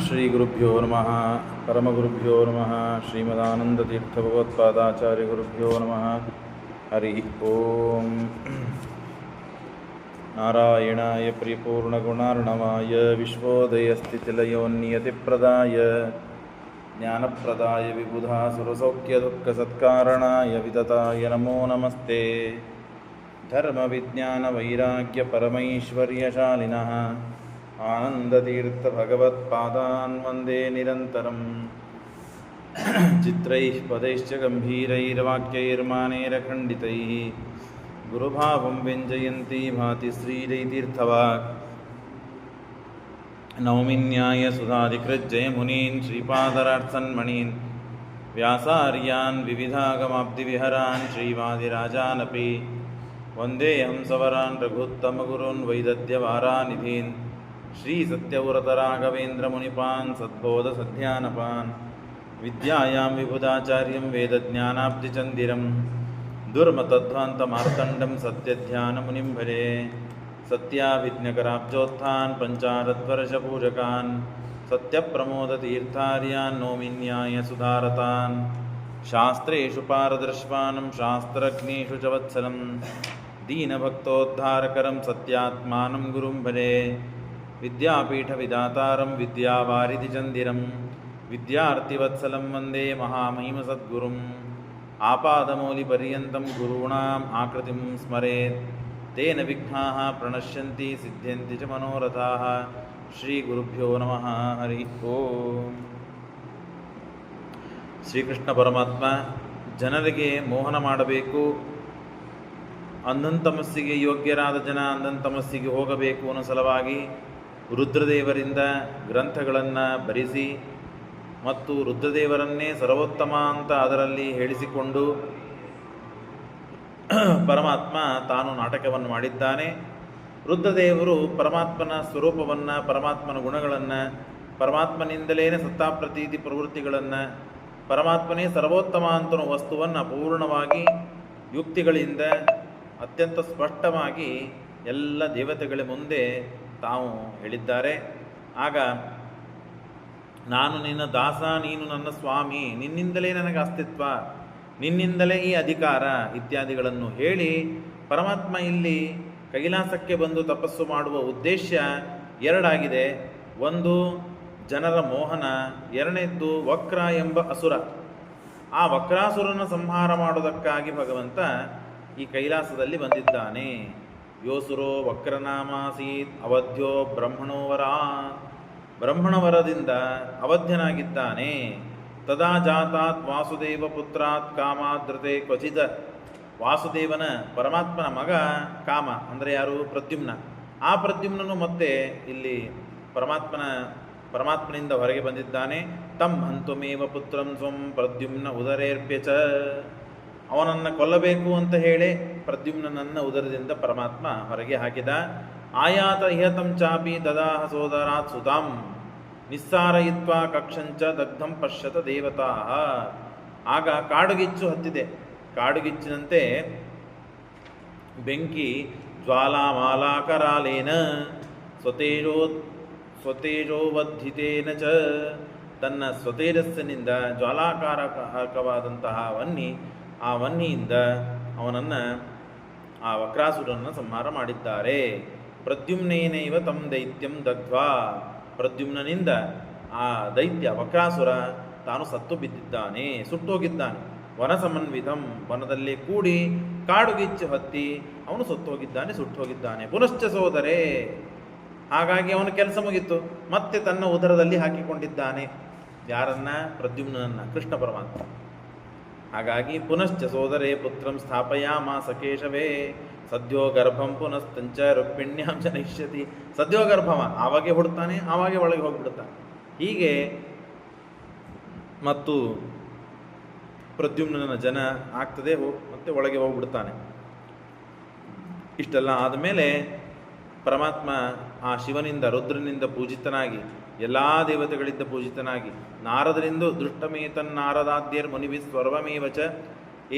ಶ್ರೀಗುರುಭ್ಯೋ ನಮಃ ಪರಮಗುರುಭ್ಯೋ ನಮಃ ಶ್ರೀಮದಾನಂದತೀರ್ಥಭಗವತ್ಪಾದಾಚಾರ್ಯಗುರುಭ್ಯೋ ನಮಃ ಹರಿ ಓಂ. ನಾರಾಯಣಾಯ ಪರಿಪೂರ್ಣಗುಣಾರ್ಣವಾಯ ವಿಶ್ವೋದಯಸ್ಥಿತಿಲಯೋನ್ನಿಯತಿಪ್ರದಾಯ ಜ್ಞಾನಪ್ರದಾಯ ವಿಬುಧಾಸುರಸೌಖ್ಯದುಃಖಸತ್ಕಾರಣಾಯ ವಿತತಾಯ ನಮೋ ನಮಸ್ತೆ. ಧರ್ಮವಿಜ್ಞಾನವೈರಾಗ್ಯಪರಮೈಶ್ವರ್ಯಶಾಲಿನಃ ಆನಂದತೀರ್ಥಭಗವತ್ಪಾದಾನ್ ವಂದೇ ನಿರಂತರಂ. ಚಿತ್ರೈಃ ಪದೈಶ್ಚ ಗಂಭೀರೈರ್ವಾಕ್ಯೈರ್ಮಾನೈರಖಂಡಿತೈಃ ಗುರುಭಾವಂ ವ್ಯಂಜಯಂತಿ ಭಾತಿ ಶ್ರೀಜಯತೀರ್ಥವಾಕ್. ನೌಮಿನ್ಯಾಯ ಸುಧಾಧಿಕೃಜ್ಜಯಮುನೀನ್ ಶ್ರೀಪಾದರಾತ್ಸನ್ಮಣೀನ್ ವ್ಯಾಸಾರ್ಯಾನ್ ವಿವಿಧಾಗಮಾಬ್ಧಿವಿಹರಾನ್ ಶ್ರೀವಾದಿರಾಜಾನಪಿ ವಂದೇ ಹಂಸವರಾನ್ ರಘುತ್ತಮಗುರುನ್ ವೈದದ್ಯವಾರಾನಿಧೀನ್ ಶ್ರೀಸತ್ಯವ್ರತರಾಘವೇಂದ್ರಮುನಿಪಾನ್ ಸದ್ಬೋಧಸಧ್ಯಾನಪಾನ್ ವಿದ್ಯಾಯಾಂ ವಿಬುಧಾಚಾರ್ಯಂ ವೇದಜ್ಞಾನಾಬ್ಧಿಚಂದಿರಂ ದುರ್ಮತಧ್ವಾಂತಮಾರ್ತಂಡಂ ಸತ್ಯಧ್ಯಾನಮುನಿಂ ಭಜೆ. ಸತ್ಯಾಭಿಜ್ಞಕರಾಬ್ಜೋತ್ಥಾನ್ ಪಂಚಾರದ್ವರ್ಷಪೂಜಕಾನ್ ಸತ್ಯಪ್ರಮೋದತೀರ್ಥಾರ್ಯಾನ್ ನೌಮಿನ್ಯಾಯ ಸುಧಾರತಾನ್. ಶಾಸ್ತ್ರೇಷು ಪಾರದರ್ಶಾನಂ ಶಾಸ್ತ್ರಜ್ಞೇಷು ಚ ವತ್ಸಲಂ ದೀನಭಕ್ತೋದ್ಧಾರಕರಂ ಸತ್ಯಾತ್ಮಾನಂ ಗುರುಂ ಭಜೆ. ವಿದ್ಯಾಪೀಠವಿದಾತಾರಂ ವಿದ್ಯಾವಾರಿಧಿಚಂದಿರಂ ವಿದ್ಯಾರ್ಥಿವತ್ಸಲಂ ವಂದೇ ಮಹಾಮಹಿಮಸದ್ಗುರುಂ. ಆಪಾದಮೌಲಿಪರ್ಯಂతం ಗುರುಣಾಂ ಆಕೃತಿಂ ಸ್ಮರೇತ್ ತೇನ ವಿಘ್ನಾಃ ಪ್ರಣಶ್ಯಂತಿ ಸಿದ್ಧ್ಯಂತಿ ಚ ಮನೋರಥಾಃ. ಶ್ರೀಗುರುಭ್ಯೋ ನಮಃ ಹರಿ ಓಂ. ಶ್ರೀಕೃಷ್ಣ ಪರಮಾತ್ಮ ಜನರಿಗೆ ಮೋಹನ ಮಾಡಬೇಕು, ಅಂಧಂತಮಸ್ಸಿಗೆ ಯೋಗ್ಯರಾದ ಜನ ಅಂಧಂತಮಸ್ಸಿಗೆ ಹೋಗಬೇಕು ಅನ್ನೋ ಸಲುವಾಗಿ ರುದ್ರದೇವರಿಂದ ಗ್ರಂಥಗಳನ್ನು ಬರೆಸಿ ಮತ್ತು ರುದ್ರದೇವರನ್ನೇ ಸರ್ವೋತ್ತಮ ಅಂತ ಅದರಲ್ಲಿ ಹೇಳಿಸಿಕೊಂಡು ಪರಮಾತ್ಮ ತಾನು ನಾಟಕವನ್ನು ಮಾಡಿದ್ದಾನೆ. ರುದ್ರದೇವರು ಪರಮಾತ್ಮನ ಸ್ವರೂಪವನ್ನು, ಪರಮಾತ್ಮನ ಗುಣಗಳನ್ನು, ಪರಮಾತ್ಮನಿಂದಲೇ ಸತ್ತಾಪ್ರತೀತಿ ಪ್ರವೃತ್ತಿಗಳನ್ನು, ಪರಮಾತ್ಮನೇ ಸರ್ವೋತ್ತಮ ಅಂತನೋ ವಸ್ತುವನ್ನು ಪೂರ್ಣವಾಗಿ ಯುಕ್ತಿಗಳಿಂದ ಅತ್ಯಂತ ಸ್ಪಷ್ಟವಾಗಿ ಎಲ್ಲ ದೇವತೆಗಳ ಮುಂದೆ ತಾವು ಹೇಳಿದ್ದಾರೆ. ಆಗ ನಾನು ನಿನ್ನ ದಾಸ, ನೀನು ನನ್ನ ಸ್ವಾಮಿ, ನಿನ್ನಿಂದಲೇ ನನಗೆ ಅಸ್ತಿತ್ವ, ನಿನ್ನಿಂದಲೇ ಈ ಅಧಿಕಾರ ಇತ್ಯಾದಿಗಳನ್ನು ಹೇಳಿ ಪರಮಾತ್ಮ ಇಲ್ಲಿ ಕೈಲಾಸಕ್ಕೆ ಬಂದು ತಪಸ್ಸು ಮಾಡುವ ಉದ್ದೇಶ ಎರಡಾಗಿದೆ. ಒಂದು ಜನರ ಮೋಹನ, ಎರಡನೇದ್ದು ವಕ್ರ ಎಂಬ ಅಸುರ. ಆ ವಕ್ರಾಸುರನ ಸಂಹಾರ ಮಾಡುವುದಕ್ಕಾಗಿ ಭಗವಂತ ಈ ಕೈಲಾಸದಲ್ಲಿ ಬಂದಿದ್ದಾನೆ. ಯೋಸುರೋ ವಕ್ರನಾಮಾಸೀತ್ ಅವಧ್ಯ ಬ್ರಹ್ಮಣೋವರ, ಬ್ರಹ್ಮಣವರದಿಂದ ಅವಧ್ಯನಾಗಿದ್ದಾನೆ. ತದಾ ಜಾತಾತ್ ವಾಸುದೇವ ಪುತ್ರಾತ್ ಕಾಮಾದೃತೆ ಕ್ವಚಿದ. ವಾಸುದೇವನ ಪರಮಾತ್ಮನ ಮಗ ಕಾಮ ಅಂದರೆ ಯಾರು? ಪ್ರದ್ಯುಮ್ನ. ಆ ಪ್ರದ್ಯುಮ್ನನು ಮತ್ತೆ ಇಲ್ಲಿ ಪರಮಾತ್ಮನಿಂದ ಹೊರಗೆ ಬಂದಿದ್ದಾನೆ. ತಮ್ ಹಂತುಮೇವ ಪುತ್ರಂ ಸ್ವಂ ಪ್ರದ್ಯುಮ್ನ ಉದರೇರ್ಪ್ಯಚ. ಅವನನ್ನು ಕೊಲ್ಲಬೇಕು ಅಂತ ಹೇಳಿ ಪ್ರದ್ಯುಮ್ನನ್ನ ಉದರದಿಂದ ಪರಮಾತ್ಮ ಹೊರಗೆ ಹಾಕಿದ. ಆಯಾತ ಇಹತಂ ಚಾಪಿ ದದಾಹ ಸೋದರಾತ್ ಸುತಾಂ ನಿಸ್ಸಾರಯಿತ್ವಾ ಕಕ್ಷಂಚ ದಗ್ಧಂ ಪಶ್ಯತ ದೇವತಾ. ಆಗ ಕಾಡುಗಿಚ್ಚು ಹತ್ತಿದೆ. ಕಾಡುಗಿಚ್ಚಿನಂತೆ ಬೆಂಕಿ ಜ್ವಾಲಾಮಾಲಾಕರಾಲೇನ ಸ್ವತೇಜೋವದ್ಧಿತೇನ ಚ. ತನ್ನ ಸ್ವತೇಜಸ್ಸಿನಿಂದ ಜ್ವಾಲಾಕಾರಕವಾದಂತಹ ವನ್ನಿ, ಆ ವನ್ನಿಯಿಂದ ಅವನನ್ನು, ಆ ವಕ್ರಾಸುರನನ್ನು ಸಂಹಾರ ಮಾಡಿದ್ದಾರೆ. ಪ್ರದ್ಯುಮ್ನೇನೈವ ತಂ ದೈತ್ಯಂ ದಗ್ಧ್ವಾ. ಪ್ರದ್ಯುಮ್ನಿಂದ ಆ ದೈತ್ಯ ವಕ್ರಾಸುರ ತಾನು ಸತ್ತು ಬಿದ್ದಿದ್ದಾನೆ, ಸುಟ್ಟೋಗಿದ್ದಾನೆ. ವನಸಮನ್ವಿತಂ, ವನದಲ್ಲಿ ಕೂಡಿ ಕಾಡುಗಿಚ್ಚು ಹತ್ತಿ ಅವನು ಸುಟ್ಟೋಗಿದ್ದಾನೆ, ಸುಟ್ಟೋಗಿದ್ದಾನೆ. ಪುನಶ್ಚ ಸೋದರೇ, ಹಾಗಾಗಿ ಅವನ ಕೆಲಸ ಮುಗಿತು. ಮತ್ತೆ ತನ್ನ ಉದರದಲ್ಲಿ ಹಾಕಿಕೊಂಡಿದ್ದಾನೆ. ಯಾರನ್ನ? ಪ್ರದ್ಯುಮ್ನನ್ನ, ಕೃಷ್ಣ ಪರಮಾತ್ಮ. ಹಾಗಾಗಿ ಪುನಶ್ಚ ಸೋದರೇ ಪುತ್ರಂ ಸ್ಥಾಪಯಾಮಾಸ ಕೇಶವೇ ಸದ್ಯೋ ಗರ್ಭಂ ಪುನಸ್ತಂಚ ರುಕ್ಮಿಣ್ಯಾಂ ಜನಯಿಷ್ಯತಿ. ಸದ್ಯೋ ಗರ್ಭವ, ಆವಾಗೆ ಹುಡ್ತಾನೆ, ಆವಾಗೆ ಒಳಗೆ ಹೋಗ್ಬಿಡ್ತಾನೆ. ಹೀಗೆ ಮತ್ತು ಪ್ರದ್ಯುಮ್ನನ ಜನ ಆಗ್ತದೆ, ಮತ್ತೆ ಒಳಗೆ ಹೋಗ್ಬಿಡ್ತಾನೆ. ಇಷ್ಟೆಲ್ಲ ಆದಮೇಲೆ ಪರಮಾತ್ಮ ಆ ಶಿವನಿಂದ, ರುದ್ರನಿಂದ ಪೂಜಿತನಾಗಿ, ಎಲ್ಲ ದೇವತೆಗಳಿಂದ ಪೂಜಿತನಾಗಿ, ನಾರದರಿಂದ ದೃಷ್ಟಮೇತನ್ನಾರದಾದ್ಯರ್ ಮುನಿಭಿ ಸ್ವರ್ವಮೇವ ಚ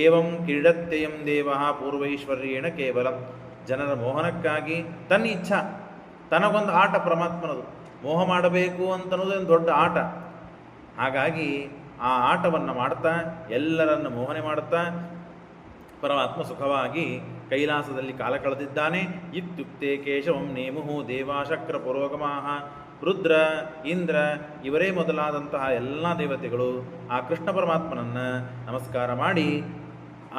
ಏವಂ ಕ್ರೀಡತ್ಯಯಂ ದೇವ ಪೂರ್ವೈಶ್ವರ್ಯೇಣ ಕೇವಲ. ಜನರ ಮೋಹನಕ್ಕಾಗಿ ತನ್ನ ಇಚ್ಛಾ, ತನಗೊಂದು ಆಟ ಪರಮಾತ್ಮನದು. ಮೋಹ ಮಾಡಬೇಕು ಅಂತನ್ನೋದು ಒಂದು ದೊಡ್ಡ ಆಟ. ಹಾಗಾಗಿ ಆ ಆಟವನ್ನು ಮಾಡ್ತಾ ಎಲ್ಲರನ್ನು ಮೋಹನೆ ಮಾಡುತ್ತಾ ಪರಮಾತ್ಮ ಸುಖವಾಗಿ ಕೈಲಾಸದಲ್ಲಿ ಕಾಲ ಕಳೆದಿದ್ದಾನೆ. ಇತ್ಯುಕ್ತೆ ಕೇಶವಂ ನೇಮುಹು ದೇವಾಶಕ್ರ ಪುರೋಗಮಾಹ. ರುದ್ರ, ಇಂದ್ರ ಇವರೇ ಮೊದಲಾದಂತಹ ಎಲ್ಲ ದೇವತೆಗಳು ಆ ಕೃಷ್ಣ ಪರಮಾತ್ಮನನ್ನು ನಮಸ್ಕಾರ ಮಾಡಿ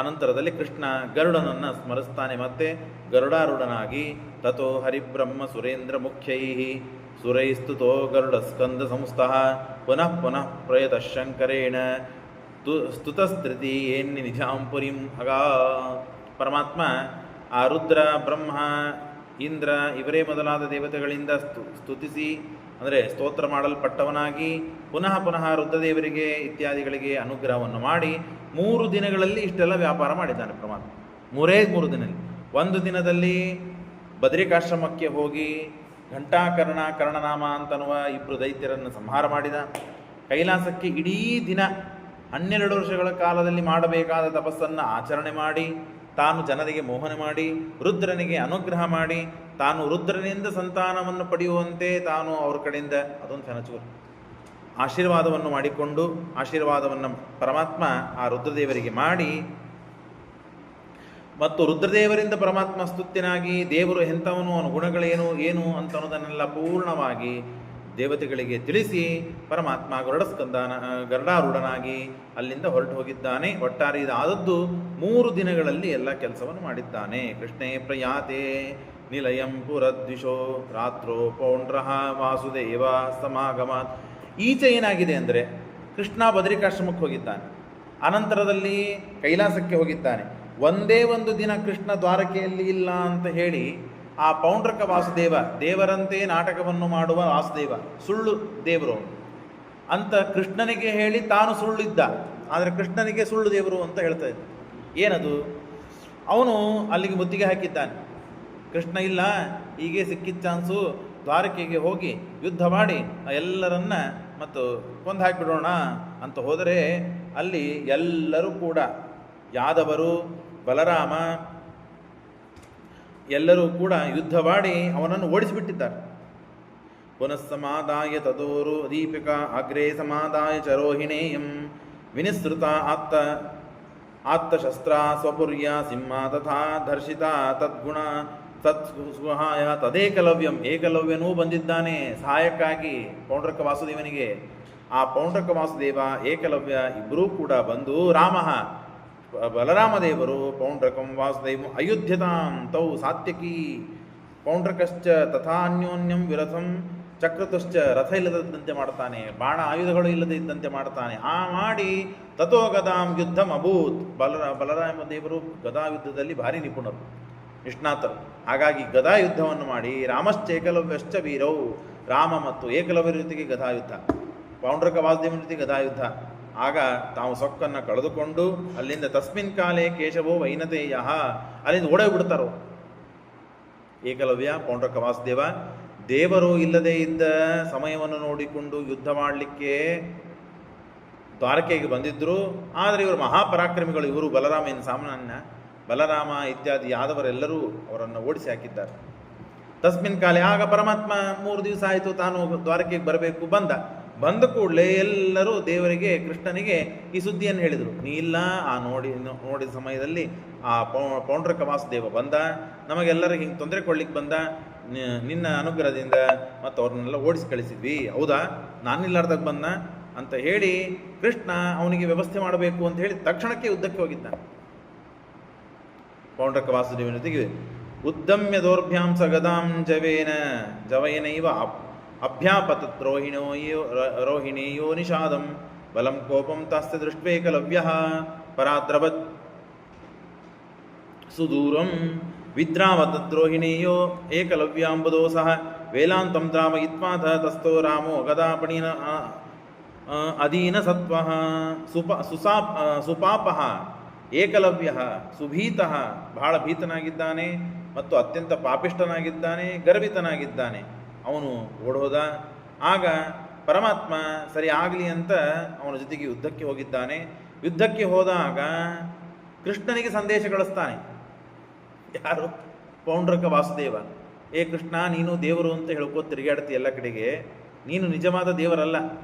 ಅನಂತರದಲ್ಲಿ ಕೃಷ್ಣ ಗರುಡನನ್ನು ಸ್ಮರಿಸ್ತಾನೆ. ಮತ್ತೆ ಗರುಡಾರೂಢನಾಗಿ ತಥೋ ಹರಿಬ್ರಹ್ಮ ಸುರೇಂದ್ರ ಮುಖ್ಯೈ ಸುರೈಸ್ತುತೋ ಗರುಡ ಸ್ಕಂದ ಸಂಸ್ಥಃ ಪುನಃ ಪುನಃ ಪ್ರಯತಃ ಶಂಕರೇಣ ಸ್ತುತಸ್ತೃತಿ ಏನ್ನಿ ನಿಜಾಂಪುರಿಂ ಹಗ. ಪರಮಾತ್ಮ ಆ ರುದ್ರ, ಬ್ರಹ್ಮ, ಇಂದ್ರ ಇವರೇ ಮೊದಲಾದ ದೇವತೆಗಳಿಂದ ಸ್ತುತಿಸಿ ಅಂದರೆ ಸ್ತೋತ್ರ ಮಾಡಲ್ಪಟ್ಟವನಾಗಿ ಪುನಃ ಪುನಃ ರುದ್ರದೇವರಿಗೆ ಇತ್ಯಾದಿಗಳಿಗೆ ಅನುಗ್ರಹವನ್ನು ಮಾಡಿ 3 ದಿನಗಳಲ್ಲಿ ಇಷ್ಟೆಲ್ಲ ವ್ಯಾಪಾರ ಮಾಡಿದ್ದಾನೆ ಪರಮಾತ್ಮ. 3 ದಿನದಲ್ಲಿ. ಒಂದು ದಿನದಲ್ಲಿ ಬದರಿಕಾಶ್ರಮಕ್ಕೆ ಹೋಗಿ ಘಂಟಾಕರ್ಣ ಕರ್ಣನಾಮ ಅಂತನ್ನುವ 2 ದೈತ್ಯರನ್ನು ಸಂಹಾರ ಮಾಡಿದ. ಕೈಲಾಸಕ್ಕೆ ಇಡೀ ದಿನ 12 ವರ್ಷಗಳ ಕಾಲದಲ್ಲಿ ಮಾಡಬೇಕಾದ ತಪಸ್ಸನ್ನು ಆಚರಣೆ ಮಾಡಿ ತಾನು ಜನರಿಗೆ ಮೋಹನೆ ಮಾಡಿ ರುದ್ರನಿಗೆ ಅನುಗ್ರಹ ಮಾಡಿ ತಾನು ರುದ್ರನಿಂದ ಸಂತಾನವನ್ನು ಪಡೆಯುವಂತೆ ತಾನು ಅವ್ರ ಕಡೆಯಿಂದ ಅದೊಂದು ಫೆನಚೂರು ಆಶೀರ್ವಾದವನ್ನು ಮಾಡಿಕೊಂಡು ಆಶೀರ್ವಾದವನ್ನು ಪರಮಾತ್ಮ ಆ ರುದ್ರದೇವರಿಗೆ ಮಾಡಿ ಮತ್ತು ರುದ್ರದೇವರಿಂದ ಪರಮಾತ್ಮ ಸ್ತುತ್ಯನಾಗಿ ದೇವರು ಎಂಥವನು ಅವನ ಗುಣಗಳೇನು ಏನು ಅಂತ ಅನ್ನೋದನ್ನೆಲ್ಲ ಪೂರ್ಣವಾಗಿ ದೇವತೆಗಳಿಗೆ ತಿಳಿಸಿ ಪರಮಾತ್ಮ ಗರುಡಾರೂಢನಾಗಿ ಅಲ್ಲಿಂದ ಹೊರಟು ಹೋಗಿದ್ದಾನೆ. ಒಟ್ಟಾರೆ ಇದಾದದ್ದು 3 ದಿನಗಳಲ್ಲಿ ಎಲ್ಲ ಕೆಲಸವನ್ನು ಮಾಡಿದ್ದಾನೆ. ಕೃಷ್ಣೇ ಪ್ರಯಾತೆ ನಿಲಯಂ ಪುರದ್ವಿಷೋ ರಾತ್ರೋ ಪೌಂಡ್ರಃ ವಾಸುದೇವ ಸಮಾಗಮಾತ್. ಈಚೆ ಏನಾಗಿದೆ ಅಂದರೆ ಕೃಷ್ಣ ಬದರಿಕಾಶ್ರಮಕ್ಕೆ ಹೋಗಿದ್ದಾನೆ, ಅನಂತರದಲ್ಲಿ ಕೈಲಾಸಕ್ಕೆ ಹೋಗಿದ್ದಾನೆ. ಒಂದೇ ಒಂದು ದಿನ ಕೃಷ್ಣ ದ್ವಾರಕೆಯಲ್ಲಿ ಇಲ್ಲ ಅಂತ ಹೇಳಿ ಆ ಪೌಂಡ್ರಕ ವಾಸುದೇವ, ದೇವರಂತೆ ನಾಟಕವನ್ನು ಮಾಡುವ ವಾಸುದೇವ, ಸುಳ್ಳು ದೇವರು ಅಂತ ಕೃಷ್ಣನಿಗೆ ಹೇಳಿ ತಾನು ಸುಳ್ಳಿದ್ದ. ಆದರೆ ಕೃಷ್ಣನಿಗೆ ಸುಳ್ಳು ದೇವರು ಅಂತ ಹೇಳ್ತಾ ಇದ್ದ. ಏನದು? ಅವನು ಅಲ್ಲಿಗೆ ಮುತ್ತಿಗೆ ಹಾಕಿದ್ದಾನೆ. ಕೃಷ್ಣ ಇಲ್ಲ, ಹೀಗೆ ಸಿಕ್ಕಿದ ಚಾನ್ಸು, ದ್ವಾರಕೆಗೆ ಹೋಗಿ ಯುದ್ಧ ಮಾಡಿ ಎಲ್ಲರನ್ನ ಮತ್ತು ಕೊಂದು ಹಾಕಿಬಿಡೋಣ ಅಂತ ಹೋದರೆ ಅಲ್ಲಿ ಎಲ್ಲರೂ ಕೂಡ ಯಾದವರು, ಬಲರಾಮ ಎಲ್ಲರೂ ಕೂಡ ಯುದ್ಧವಾಡಿ ಅವನನ್ನು ಓಡಿಸಿಬಿಟ್ಟಿದ್ದಾರೆ. ಪುನಃಸಮಾದಾಯ ತದೋರು ದೀಪಿಕಾ ಅಗ್ರೇ ಸಮಾದಾಯ ಚರೋಹಿಣೇಯಂ ವಿನಿಸೃತ ಆತ್ತಶಸ್ತ್ರ ಸ್ವಪುರ್ಯ ಸಿಂಹ ತಥಾ ಧರ್ಷಿತ ತದ್ಗುಣ ತತ್ಸುಹಾಯ ತದೇಕಲವ್ಯಂ. ಏಕಲವ್ಯನೂ ಬಂದಿದ್ದಾನೆ ಸಹಾಯಕ್ಕಾಗಿ ಪೌಂಡ್ರಕ ವಾಸುದೇವನಿಗೆ. ಆ ಪೌಂಡ್ರಕ ವಾಸುದೇವ, ಏಕಲವ್ಯ ಇಬ್ಬರೂ ಕೂಡ ಬಂದು ಬಲರಾಮದೇವರು ಪೌಂಡ್ರಕಂ ವಾಸುದೇವ ಅಯುಧ್ಯತಾಂ ತೌ ಸಾತ್ಯಕಿ ಪೌಂಡ್ರಕಶ್ಚ ತಥಾ ಅನ್ಯೋನ್ಯಂ ವಿರಥಂ ಚಕ್ರತುಶ್ಚ ರಥ ಇಲ್ಲದಂತೆ ಮಾಡ್ತಾನೆ, ಬಾಣ ಆಯುಧಗಳು ಇಲ್ಲದೆ ಇದ್ದಂತೆ ಮಾಡ್ತಾನೆ. ಮಾಡಿ ತಥೋ ಗದಾಂ ಯುದ್ಧಂ ಅಭೂತ್. ಬಲರಾಮದೇವರು ಗದಾ ಯುದ್ಧದಲ್ಲಿ ಭಾರಿ ನಿಪುಣರು, ನಿಷ್ಣಾತರು. ಹಾಗಾಗಿ ಗದಾ ಯುದ್ಧವನ್ನು ಮಾಡಿ ರಾಮಶ್ಚ ಏಕಲವ್ಯಶ್ಚ ವೀರೌ, ರಾಮ ಮತ್ತು ಏಕಲವ್ಯರ ಜೊತೆಗೆ ಗದಾಯುದ್ಧ, ಪೌಂಡ್ರಕ ವಾಸುದೇವನ ಜೊತೆಗೆ ಗದಾಯುದ್ಧ. ಆಗ ತಾವು ಸೊಕ್ಕನ್ನು ಕಳೆದುಕೊಂಡು ಅಲ್ಲಿಂದ ತಸ್ಮಿನ್ ಕಾಲೇ ಕೇಶವೋ ವೈನತೇಯ, ಅಲ್ಲಿಂದ ಓಡೋಗ್ಬಿಡ್ತಾರೋ ಏಕಲವ್ಯ, ಪೌಂಡ್ರಕ ವಾಸುದೇವ. ದೇವರು ಇಲ್ಲದೇ ಇದ್ದ ಸಮಯವನ್ನು ನೋಡಿಕೊಂಡು ಯುದ್ಧ ಮಾಡಲಿಕ್ಕೆ ದ್ವಾರಕೆಗೆ ಬಂದಿದ್ದರು. ಆದರೆ ಇವರು ಮಹಾಪರಾಕ್ರಮಿಗಳು. ಇವರು ಬಲರಾಮ ಏನು ಸಾಮಾನ್ಯ, ಬಲರಾಮ ಇತ್ಯಾದಿ ಯಾದವರೆಲ್ಲರೂ ಅವರನ್ನು ಓಡಿಸಿ ಹಾಕಿದ್ದಾರೆ. ತಸ್ಮಿನ್ ಕಾಲೇ, ಆಗ ಪರಮಾತ್ಮ 3 ದಿವಸ ಆಯಿತು ತಾನು ದ್ವಾರಕೆಗೆ ಬರಬೇಕು. ಬಂದ ಕೂಡಲೇ ಎಲ್ಲರೂ ದೇವರಿಗೆ, ಕೃಷ್ಣನಿಗೆ ಈ ಸುದ್ದಿಯನ್ನು ಹೇಳಿದರು. ನೀ ಇಲ್ಲ, ಆ ನೋಡಿದ ಸಮಯದಲ್ಲಿ ಆ ಪೌಂಡ್ರಕ ವಾಸುದೇವ ಬಂದ, ನಮಗೆಲ್ಲರಿಗೆ ಹಿಂಗೆ ತೊಂದರೆ ಕೊಡ್ಲಿಕ್ಕೆ ಬಂದ, ನಿನ್ನ ಅನುಗ್ರಹದಿಂದ ಮತ್ತು ಅವ್ರನ್ನೆಲ್ಲ ಓಡಿಸಿ ಕಳಿಸಿದ್ವಿ. ಹೌದಾ, ನಾನಿಲ್ಲಾರ್ದಾಗ ಬಂದ ಅಂತ ಹೇಳಿ ಕೃಷ್ಣ ಅವನಿಗೆ ವ್ಯವಸ್ಥೆ ಮಾಡಬೇಕು ಅಂತ ಹೇಳಿ ತಕ್ಷಣಕ್ಕೆ ಯುದ್ಧಕ್ಕೆ ಹೋಗಿದ್ದಾನೆ. ಪೌಂಡ್ರಕ ವಾಸುದೇವನ ಜೊತೆಗೆ ಉದ್ದಮ್ಯ ದೌರ್ಭ್ಯಾಂ ಸಗದಾಂ ಜವಯನೈವ ಅಭ್ಯಾಪತತ್ ರೋಹಿಣೇಯೋ ನಿಷಾದಂ ಬಲಂ ಕೋಪಂ ತಾಸ್ಯ ದೃಷ್ಟ್ವೇಕಲವ್ಯಃ ಪರಾದ್ರವತ್ ಸುದೂರಂ ವಿದ್ರಾವತದ್ರೋಹಿಣೇಯೋ ಏಕಲವ್ಯಾಂಬುದೋ ಸಹ ವೇಲಾಂತಂ ದ್ರಾವಯಿತ್ವಾಥ ತಸ್ಥೋ ರಾಮೋ ಗದಾಪಣಿನ ಅಧೀನ ಸತ್ವಃ ಸುಪಾಪಃ ಏಕಲವ್ಯ ಸುಭೀತಃ, ಬಹಳ ಭೀತನಾಗಿದ್ದಾನೆ ಮತ್ತು ಅತ್ಯಂತ ಪಾಪಿಷ್ಠನಾಗಿದ್ದಾನೆ, ಗರ್ವಿತನಾಗಿದ್ದಾನೆ. ಅವನು ಓಡೋದ. ಆಗ ಪರಮಾತ್ಮ ಸರಿ ಆಗಲಿ ಅಂತ ಅವನ ಜೊತೆಗೆ ಯುದ್ಧಕ್ಕೆ ಹೋಗಿದ್ದಾನೆ. ಯುದ್ಧಕ್ಕೆ ಹೋದಾಗ ಕೃಷ್ಣನಿಗೆ ಸಂದೇಶ ಕಳಿಸ್ತಾನೆ. ಯಾರು? ಪೌಂಡ್ರಕ ವಾಸುದೇವ. ಏ ಕೃಷ್ಣ, ನೀನು ದೇವರು ಅಂತ ಹೇಳ್ಕೋ ತಿರುಗಾಡ್ತಿ ಎಲ್ಲ ಕಡೆಗೆ. ನೀನು ನಿಜವಾದ ದೇವರಲ್ಲ,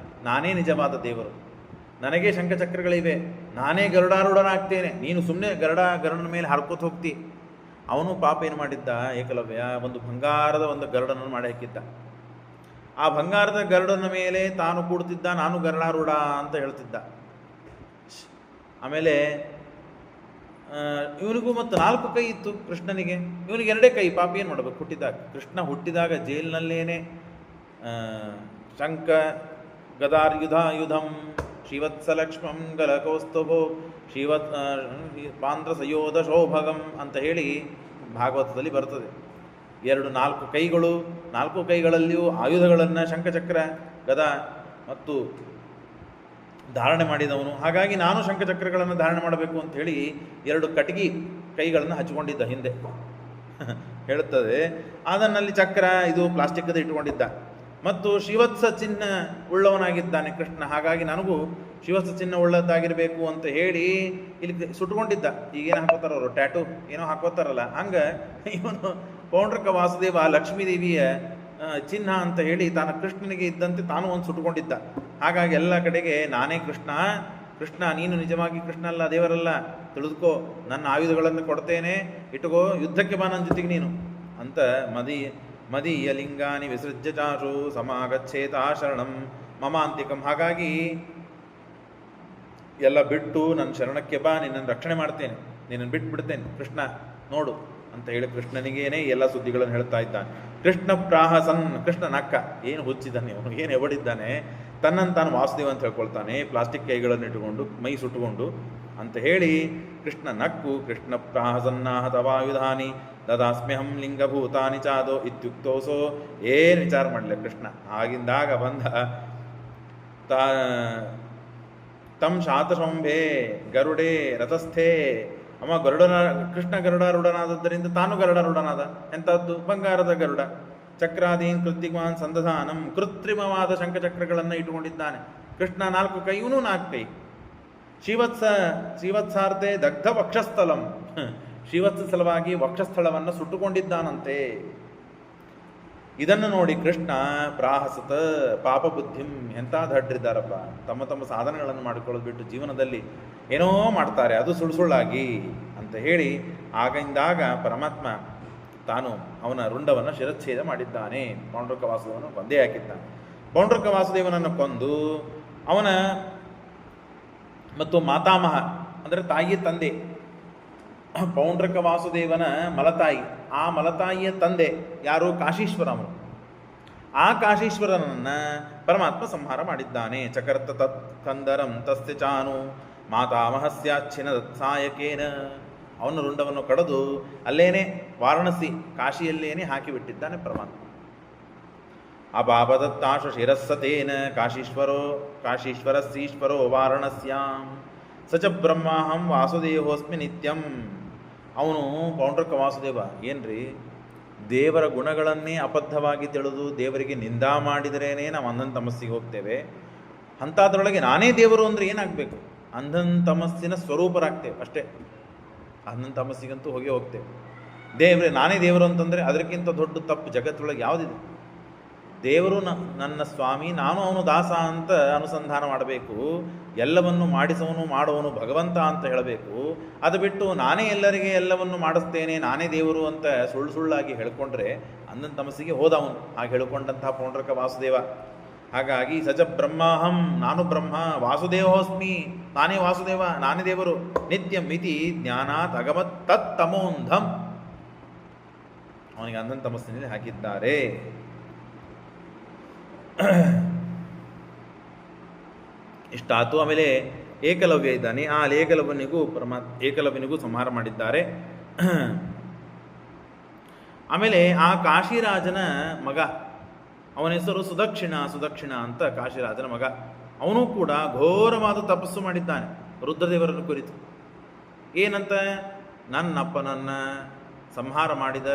ನಾನೇ ನಿಜವಾದ ದೇವರು. ನನಗೇ ಶಂಖಚಕ್ರಗಳಿವೆ, ನಾನೇ ಗರುಡಾರೂಢನಾಗ್ತೇನೆ. ನೀನು ಸುಮ್ಮನೆ ಗರುಡನ ಮೇಲೆ ಹರ್ಕೋತ ಹೋಗ್ತಿ. ಅವನು ಪಾಪ ಏನು ಮಾಡಿದ್ದ ಏಕಲವ್ಯ, ಒಂದು ಬಂಗಾರದ ಒಂದು ಗರುಡನನ್ನು ಮಾಡಿ ಹಾಕಿದ್ದ. ಆ ಬಂಗಾರದ ಗರುಡನ ಮೇಲೆ ತಾನು ಕೂಡ್ತಿದ್ದ, ನಾನು ಗರುಡಾರೂಢ ಅಂತ ಹೇಳ್ತಿದ್ದ. ಆಮೇಲೆ ಇವನಿಗೂ ಮತ್ತು 4 ಕೈ ಇತ್ತು ಕೃಷ್ಣನಿಗೆ, ಇವನಿಗೆ 2 ಕೈ. ಪಾಪ ಏನು ಮಾಡಬೇಕು ಹುಟ್ಟಿದಾಗ. ಕೃಷ್ಣ ಹುಟ್ಟಿದಾಗ ಜೈಲಿನಲ್ಲೇನೆ ಶಂಕ ಗದಾರ್ಯುಧಂ ಶ್ರೀವತ್ಸಲಕ್ಷ್ಮಂ ಗಲಕೌಸ್ತುಭೋ ಪಾಂದ್ರ ಸಯೋಧ ಶೋಭಗಂ ಅಂತ ಹೇಳಿ ಭಾಗವತದಲ್ಲಿ ಬರ್ತದೆ. 4 ಕೈಗಳು, 4 ಕೈಗಳಲ್ಲಿಯೂ ಆಯುಧಗಳನ್ನು ಶಂಖಚಕ್ರ ಗದ ಮತ್ತು ಧಾರಣೆ ಮಾಡಿದವನು. ಹಾಗಾಗಿ ನಾನು ಶಂಖಚಕ್ರಗಳನ್ನು ಧಾರಣೆ ಮಾಡಬೇಕು ಅಂಥೇಳಿ 2 ಕಟಗಿ ಕೈಗಳನ್ನು ಹಚ್ಚಿಕೊಂಡಿದ್ದ ಹಿಂದೆ ಹೇಳುತ್ತದೆ. ಅದನ್ನಲ್ಲಿ ಚಕ್ರ ಇದು ಪ್ಲಾಸ್ಟಿಕ್ಕದ ಇಟ್ಟುಕೊಂಡಿದ್ದ. ಮತ್ತು ಶ್ರೀವತ್ಸ ಚಿಹ್ನ ಉಳ್ಳವನಾಗಿದ್ದಾನೆ ಕೃಷ್ಣ. ಹಾಗಾಗಿ ನನಗೂ ಶ್ರೀವತ್ಸ ಚಿಹ್ನ ಉಳ್ಳದ್ದಾಗಿರಬೇಕು ಅಂತ ಹೇಳಿ ಇಲ್ಲಿ ಸುಟ್ಕೊಂಡಿದ್ದ. ಈಗೇನು ಹಾಕೋತಾರ ಅವರು, ಟ್ಯಾಟು ಏನೋ ಹಾಕೋತಾರಲ್ಲ, ಹಂಗೆ ಇವನು ಪೌಂಡ್ರಕ ವಾಸುದೇವ ಲಕ್ಷ್ಮೀದೇವಿಯ ಚಿಹ್ನ ಅಂತ ಹೇಳಿ ತಾನು ಕೃಷ್ಣನಿಗೆ ಇದ್ದಂತೆ ತಾನು ಒಂದು ಸುಟ್ಕೊಂಡಿದ್ದ. ಹಾಗಾಗಿ ಎಲ್ಲ ಕಡೆಗೆ ನಾನೇ ಕೃಷ್ಣ, ಕೃಷ್ಣ ನೀನು ನಿಜವಾಗಿ ಕೃಷ್ಣ ಅಲ್ಲ, ದೇವರಲ್ಲ, ತಿಳಿದುಕೋ, ನನ್ನ ಆಯುಧಗಳನ್ನು ಕೊಡ್ತೇನೆ, ಇಟ್ಟುಕೋ, ಯುದ್ಧಕ್ಕೆ ಬಾ ನನ್ನ ಜೊತೆಗೆ ನೀನು ಅಂತ ಮದೀಯ ಲಿಂಗಾನಿ ವಿಸೃಜ್ಯ ಚಾಶು ಸಮಾಗಚ್ಛೇತಾ ಶರಣಂ ಮಮಾಂತಿಕಂ. ಹಾಗಾಗಿ ಎಲ್ಲ ಬಿಟ್ಟು ನನ್ನ ಶರಣಕ್ಕೆ ಬಾ, ನಿನ್ನನ್ನು ರಕ್ಷಣೆ ಮಾಡ್ತೇನೆ, ನಿನ್ನನ್ನು ಬಿಟ್ಬಿಡ್ತೇನೆ ಕೃಷ್ಣ ನೋಡು ಅಂತ ಹೇಳಿ ಕೃಷ್ಣನಿಗೇನೆ ಎಲ್ಲ ಸುದ್ದಿಗಳನ್ನು ಹೇಳ್ತಾ ಇದ್ದಾನೆ. ಕೃಷ್ಣ ಪ್ರಾಹಸನ್, ಕೃಷ್ಣ ನಕ್ಕ. ಏನು ಹುಚ್ಚಿದ್ದಾನೆ ಅವನು, ಏನು ಎವಡಿದ್ದಾನೆ, ತನ್ನನ್ನು ತಾನು ವಾಸುದೇವ ಅಂತ ಹೇಳ್ಕೊಳ್ತಾನೆ, ಪ್ಲಾಸ್ಟಿಕ್ ಕೈಗಳನ್ನು ಇಟ್ಟುಕೊಂಡು ಮೈ ಸುಟ್ಟುಕೊಂಡು ಅಂತ ಹೇಳಿ ಕೃಷ್ಣ ನಕ್ಕು. ಕೃಷ್ಣ ಪ್ರಾಹಸನ್ನಾಹತವಾಯುಧಾನಿ ದದಾಸ್ಮ್ಯಹಂ ಲಿಂಗಭೂತಾನಿ ಚಾದೋ ಇತ್ಯುಕ್ತೋಸೋ. ಏನು ವಿಚಾರ ಮಾಡಲಿಲ್ಲ ಕೃಷ್ಣ. ಆಗಿಂದಾಗ ಬಂದ ತಂ ಶಾತಶಂಭೆ ಗರುಡೆ ರಥಸ್ಥೆ. ಅವ ಕೃಷ್ಣ ಗರುಡಾರೂಢನಾದದ್ದರಿಂದ ತಾನು ಗರುಡಾರೂಢನಾದ. ಎಂಥದ್ದು? ಬಂಗಾರದ ಗರುಡ. ಚಕ್ರಾದೀನ್ ಕೃತ್ರಿಮಾನ್ ಸಂದಧಾನಂ, ಕೃತ್ರಿಮವಾದ ಶಂಖಚಕ್ರಗಳನ್ನು ಇಟ್ಟುಕೊಂಡಿದ್ದಾನೆ ಕೃಷ್ಣ. 4 ಕೈ, ಇವನು 4 ಕೈ. ಶ್ರೀವತ್ಸಾರ್ಧೆ ದಗ್ಧ ವಕ್ಷಸ್ಥಲಂ, ಶ್ರೀವತ್ಸ ಸಲವಾಗಿ ವಕ್ಷಸ್ಥಳವನ್ನು ಸುಟ್ಟುಕೊಂಡಿದ್ದಾನಂತೆ. ಇದನ್ನು ನೋಡಿ ಕೃಷ್ಣ ಪ್ರಾಹಸತ ಪಾಪ ಬುದ್ಧಿಂ. ಎಂಥ ದಡ್ರಿದ್ದಾರಪ್ಪ, ತಮ್ಮ ಸಾಧನೆಗಳನ್ನು ಮಾಡಿಕೊಳ್ಳೋದು ಬಿಟ್ಟು ಜೀವನದಲ್ಲಿ ಏನೋ ಮಾಡ್ತಾರೆ, ಅದು ಸುಳ್ಳುಸುಳ್ಳಾಗಿ ಅಂತ ಹೇಳಿ ಆಗಿಂದಾಗ ಪರಮಾತ್ಮ ತಾನು ಅವನ ರುಂಡವನ್ನು ಶಿರಚ್ಛೇದ ಮಾಡಿದ್ದಾನೆ. ಪೌಂಡ್ರಕ ವಾಸುದೇವನು ಕೊಂದೇ ಹಾಕಿದ್ದಾನೆ. ಪೌಂಡ್ರಕ ವಾಸುದೇವನನ್ನು ಕೊಂದು ಅವನ ಮತ್ತು ಮಾತಾಮಹ ಅಂದರೆ ತಾಯಿ ತಂದೆ, ಪೌಂಡ್ರಕ ವಾಸುದೇವನ ಮಲತಾಯಿ, ಆ ಮಲತಾಯಿಯ ತಂದೆ ಯಾರು? ಕಾಶೀಶ್ವರ. ಅವನು ಆ ಕಾಶೀಶ್ವರನನ್ನು ಪರಮಾತ್ಮ ಸಂಹಾರ ಮಾಡಿದ್ದಾನೆ. ಚಕರ್ತ ತತ್ ಕಂದರಂ ತಸ್ಯ ಚಾನು ಮಾತಾಮಹಸ್ಯಾಚ್ಛಿನ ಸಾಯಕೇನ. ಅವನ ರುಂಡವನ್ನು ಕಡಿದು ಅಲ್ಲೇನೆ ವಾರಣಸಿ ಕಾಶಿಯಲ್ಲೇನೆ ಹಾಕಿಬಿಟ್ಟಿದ್ದಾನೆ ಪರಮಾತ್ಮ. ಅಪಾಪದತ್ತಾಶ ಶಿರಸ್ಸತೇನ ಕಾಶೀಶ್ವರಸ್ಸೀಶ್ವರೋ ವಾರಣಸ್ಯಾಂ ಸಚ ಬ್ರಹ್ಮಾಹಂ ವಾಸುದೇವೋಸ್ಮಿ ನಿತ್ಯಂ. ಅವನು ಪೌಂಡ್ರಕ ವಾಸುದೇವ ಏನ್ರಿ, ದೇವರ ಗುಣಗಳನ್ನೇ ಅಬದ್ಧವಾಗಿ ತಿಳಿದು ದೇವರಿಗೆ ನಿಂದಾ ಮಾಡಿದರೇನೆ ನಾವು ಅಂಧನ್ ತಮಸ್ಸಿಗೆ ಹೋಗ್ತೇವೆ. ಅಂಥದ್ರೊಳಗೆ ನಾನೇ ದೇವರು ಅಂದರೆ ಏನಾಗಬೇಕು? ಅಂಧನ್ ತಮಸ್ಸಿನ ಸ್ವರೂಪರಾಗ್ತೇವೆ ಅಷ್ಟೇ. ಅಂಧನ್ ತಮಸ್ಸಿಗಂತೂ ಹೋಗ್ತೇವೆ. ದೇವರೇ ನಾನೇ ದೇವರು ಅಂತಂದರೆ ಅದಕ್ಕಿಂತ ದೊಡ್ಡ ತಪ್ಪು ಜಗತ್ತೊಳಗೆ ಯಾವುದಿದೆ? ದೇವರು ನನ್ನ ಸ್ವಾಮಿ, ನಾನು ಅವನು ದಾಸ ಅಂತ ಅನುಸಂಧಾನ ಮಾಡಬೇಕು. ಎಲ್ಲವನ್ನು ಮಾಡಿಸವನು ಮಾಡುವವನು ಭಗವಂತ ಅಂತ ಹೇಳಬೇಕು. ಅದು ಬಿಟ್ಟು ನಾನೇ ಎಲ್ಲರಿಗೆ ಎಲ್ಲವನ್ನು ಮಾಡಿಸ್ತೇನೆ, ನಾನೇ ದೇವರು ಅಂತ ಸುಳ್ಳಾಗಿ ಹೇಳ್ಕೊಂಡ್ರೆ ಅಂಧನ್ ತಮಸ್ಸಿಗೆ ಹೋದವನು. ಹಾಗೆ ಹೇಳ್ಕೊಂಡಂತಹ ಪೌಂಡ್ರಕ ವಾಸುದೇವ. ಹಾಗಾಗಿ ಸಜ ಬ್ರಹ್ಮಾಹಂ, ನಾನು ಬ್ರಹ್ಮ, ವಾಸುದೇವೋಸ್ಮಿ, ನಾನೇ ವಾಸುದೇವ, ನಾನೇ ದೇವರು. ನಿತ್ಯಂ ಮಿತಿ ಜ್ಞಾನಾತ್ ಅಗಮತ್ ತತ್ ತಮೋಂಧಂ. ಅವನಿಗೆ ಅಂಧನ್ ತಮಸ್ಸಿನಲ್ಲಿ ಹಾಕಿದ್ದಾರೆ. ಇಷ್ಟಾತು. ಆಮೇಲೆ ಏಕಲವ್ಯ ಇದ್ದಾನೆ. ಆ ಏಕಲವ್ಯನಿಗೂ ಸಂಹಾರ ಮಾಡಿದ್ದಾರೆ. ಆಮೇಲೆ ಆ ಕಾಶಿರಾಜನ ಮಗ, ಅವನ ಹೆಸರು ಸುದಕ್ಷಿಣ ಅಂತ ಕಾಶಿರಾಜನ ಮಗ. ಅವನು ಕೂಡ ಘೋರವಾದ ತಪಸ್ಸು ಮಾಡಿದ್ದಾನೆ ರುದ್ರದೇವರನ್ನು ಕುರಿತು. ಏನಂತ? ನನ್ನಪ್ಪನನ್ನು ಸಂಹಾರ ಮಾಡಿದ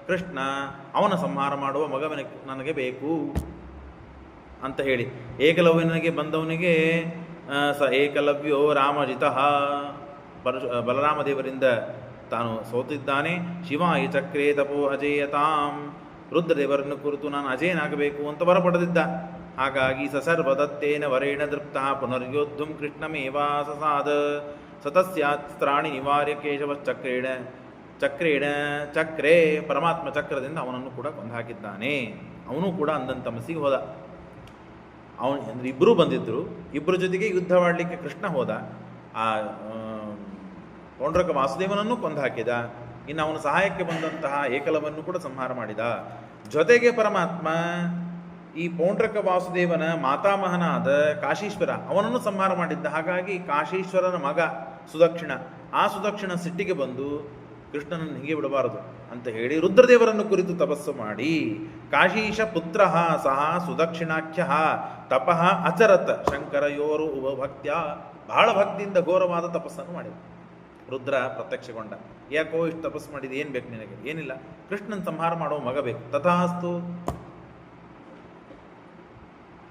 ಕೃಷ್ಣ ಅವನ ಸಂಹಾರ ಮಾಡುವ ಮಗ ನನಗೆ ಬೇಕು ಅಂತ ಹೇಳಿ ಏಕಲವ್ಯನಿಗೆ ಬಂದವನಿಗೆ ಏಕಲವ್ಯೋ ರಾಮಜಿತಃ, ಬಲರಾಮದೇವರಿಂದ ತಾನು ಸೋತಿದ್ದಾನೆ. ಶಿವಾಯ ಚಕ್ರೇ ತಪೋ ಅಜೇಯತಾಂ ರುದ್ರದೇವರನ್ನು ಕುರಿತು ನಾನು ಅಜೇನಾಗಬೇಕು ಅಂತ ವರ ಪಡೆದಿದ್ದ. ಹಾಗಾಗಿ ಸಸರ್ವದತ್ತೇನ ವರೇಣ ದೃಪ್ತ ಪುನರ್ಯೋದ್ಧುಂ ಕೃಷ್ಣಮೇವಾ ಸಸಾದ ಸತಸ್ಯಾಸ್ತ್ರಾಣಿ ನಿವಾರ್ಯ ಕೇಶವಶ್ಚಕ್ರೇಣ ಚಕ್ರೇ ಪರಮಾತ್ಮ ಚಕ್ರದಿಂದ ಅವನನ್ನು ಕೂಡ ಕೊಂದು ಹಾಕಿದ್ದಾನೆ. ಅವನು ಕೂಡ ಅಂದಂತಮಸಿಗೆ ಹೋದ. ಅವನು ಅಂದರೆ ಇಬ್ಬರೂ ಬಂದಿದ್ದರು. ಇಬ್ಬರ ಜೊತೆಗೆ ಯುದ್ಧ ಮಾಡಲಿಕ್ಕೆ ಕೃಷ್ಣ ಹೋದ. ಆ ಪೌಂಡ್ರಕ ವಾಸುದೇವನನ್ನು ಕೊಂದು ಹಾಕಿದ. ಇನ್ನು ಅವನ ಸಹಾಯಕ್ಕೆ ಬಂದಂತಹ ಏಕಲವನ್ನು ಕೂಡ ಸಂಹಾರ ಮಾಡಿದ. ಜೊತೆಗೆ ಪರಮಾತ್ಮ ಈ ಪೌಂಡ್ರಕ ವಾಸುದೇವನ ಮಾತಾಮಹನಾದ ಕಾಶೀಶ್ವರ ಅವನನ್ನು ಸಂಹಾರ ಮಾಡಿದ್ದ. ಹಾಗಾಗಿ ಕಾಶೀಶ್ವರನ ಮಗ ಸುದಕ್ಷಿಣ, ಆ ಸುದಕ್ಷಿಣ ಸಿಟ್ಟಿಗೆ ಬಂದು ಕೃಷ್ಣನನ್ನು ಹೀಗೆ ಬಿಡಬಾರದು ಅಂತ ಹೇಳಿ ರುದ್ರದೇವರನ್ನು ಕುರಿತು ತಪಸ್ಸು ಮಾಡಿ ಕಾಶೀಶ ಪುತ್ರ ಸಹ ಸುದಕ್ಷಿಣಾಖ್ಯ ತಪಃ ಅಚರತ್ ಶಂಕರಯೋರು ಭಕ್ತ್ಯ, ಬಹಳ ಭಕ್ತಿಯಿಂದ ಘೋರವಾದ ತಪಸ್ಸನ್ನು ಮಾಡಿದ. ರುದ್ರ ಪ್ರತ್ಯಕ್ಷಗೊಂಡ. ಯಾಕೋ ಇಷ್ಟು ತಪಸ್ಸು ಮಾಡಿದೆ, ಏನು ಬೇಕು ನಿನಗೆ? ಏನಿಲ್ಲ, ಕೃಷ್ಣನ ಸಂಹಾರ ಮಾಡುವ ಮಗ ಬೇಕು. ತಥಾಸ್ತು,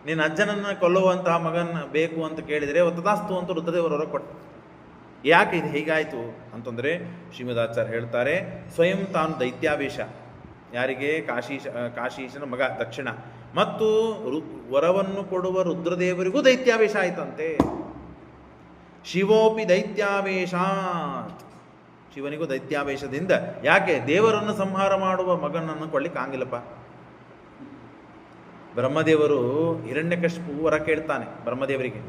ನಿನ್ನ ಅಜ್ಜನನ್ನು ಕೊಲ್ಲುವಂತಹ ಮಗನ ಬೇಕು ಅಂತ ಕೇಳಿದರೆ ತಥಾಸ್ತು ಅಂತ ರುದ್ರದೇವರವರ ಕೊಟ್ಟ. ಯಾಕೆ ಇದು ಹೀಗಾಯಿತು ಅಂತಂದರೆ ಶ್ರೀಮದಾಚಾರ್ಯ ಹೇಳ್ತಾರೆ, ಸ್ವಯಂ ತಾನು ದೈತ್ಯಾವೇಶ, ಯಾರಿಗೆ? ಕಾಶೀಶನ ಮಗ ದಕ್ಷಿಣ, ಮತ್ತು ವರವನ್ನು ಕೊಡುವ ರುದ್ರದೇವರಿಗೂ ದೈತ್ಯಾವೇಶ ಆಯ್ತಂತೆ. ಶಿವೋಪಿ ದೈತ್ಯಾವೇಶಾತ್, ಶಿವನಿಗೂ ದೈತ್ಯಾವೇಶದಿಂದ. ಯಾಕೆ? ದೇವರನ್ನು ಸಂಹಾರ ಮಾಡುವ ಮಗನನ್ನು ಕೊಡ್ಲಿಕ್ಕೆ ಆಗಿಲ್ಲಪ್ಪ. ಬ್ರಹ್ಮದೇವರು ಹಿರಣ್ಯಕಶಿಪು ವರ ಕೇಳ್ತಾನೆ ಬ್ರಹ್ಮದೇವರಿಗೆ,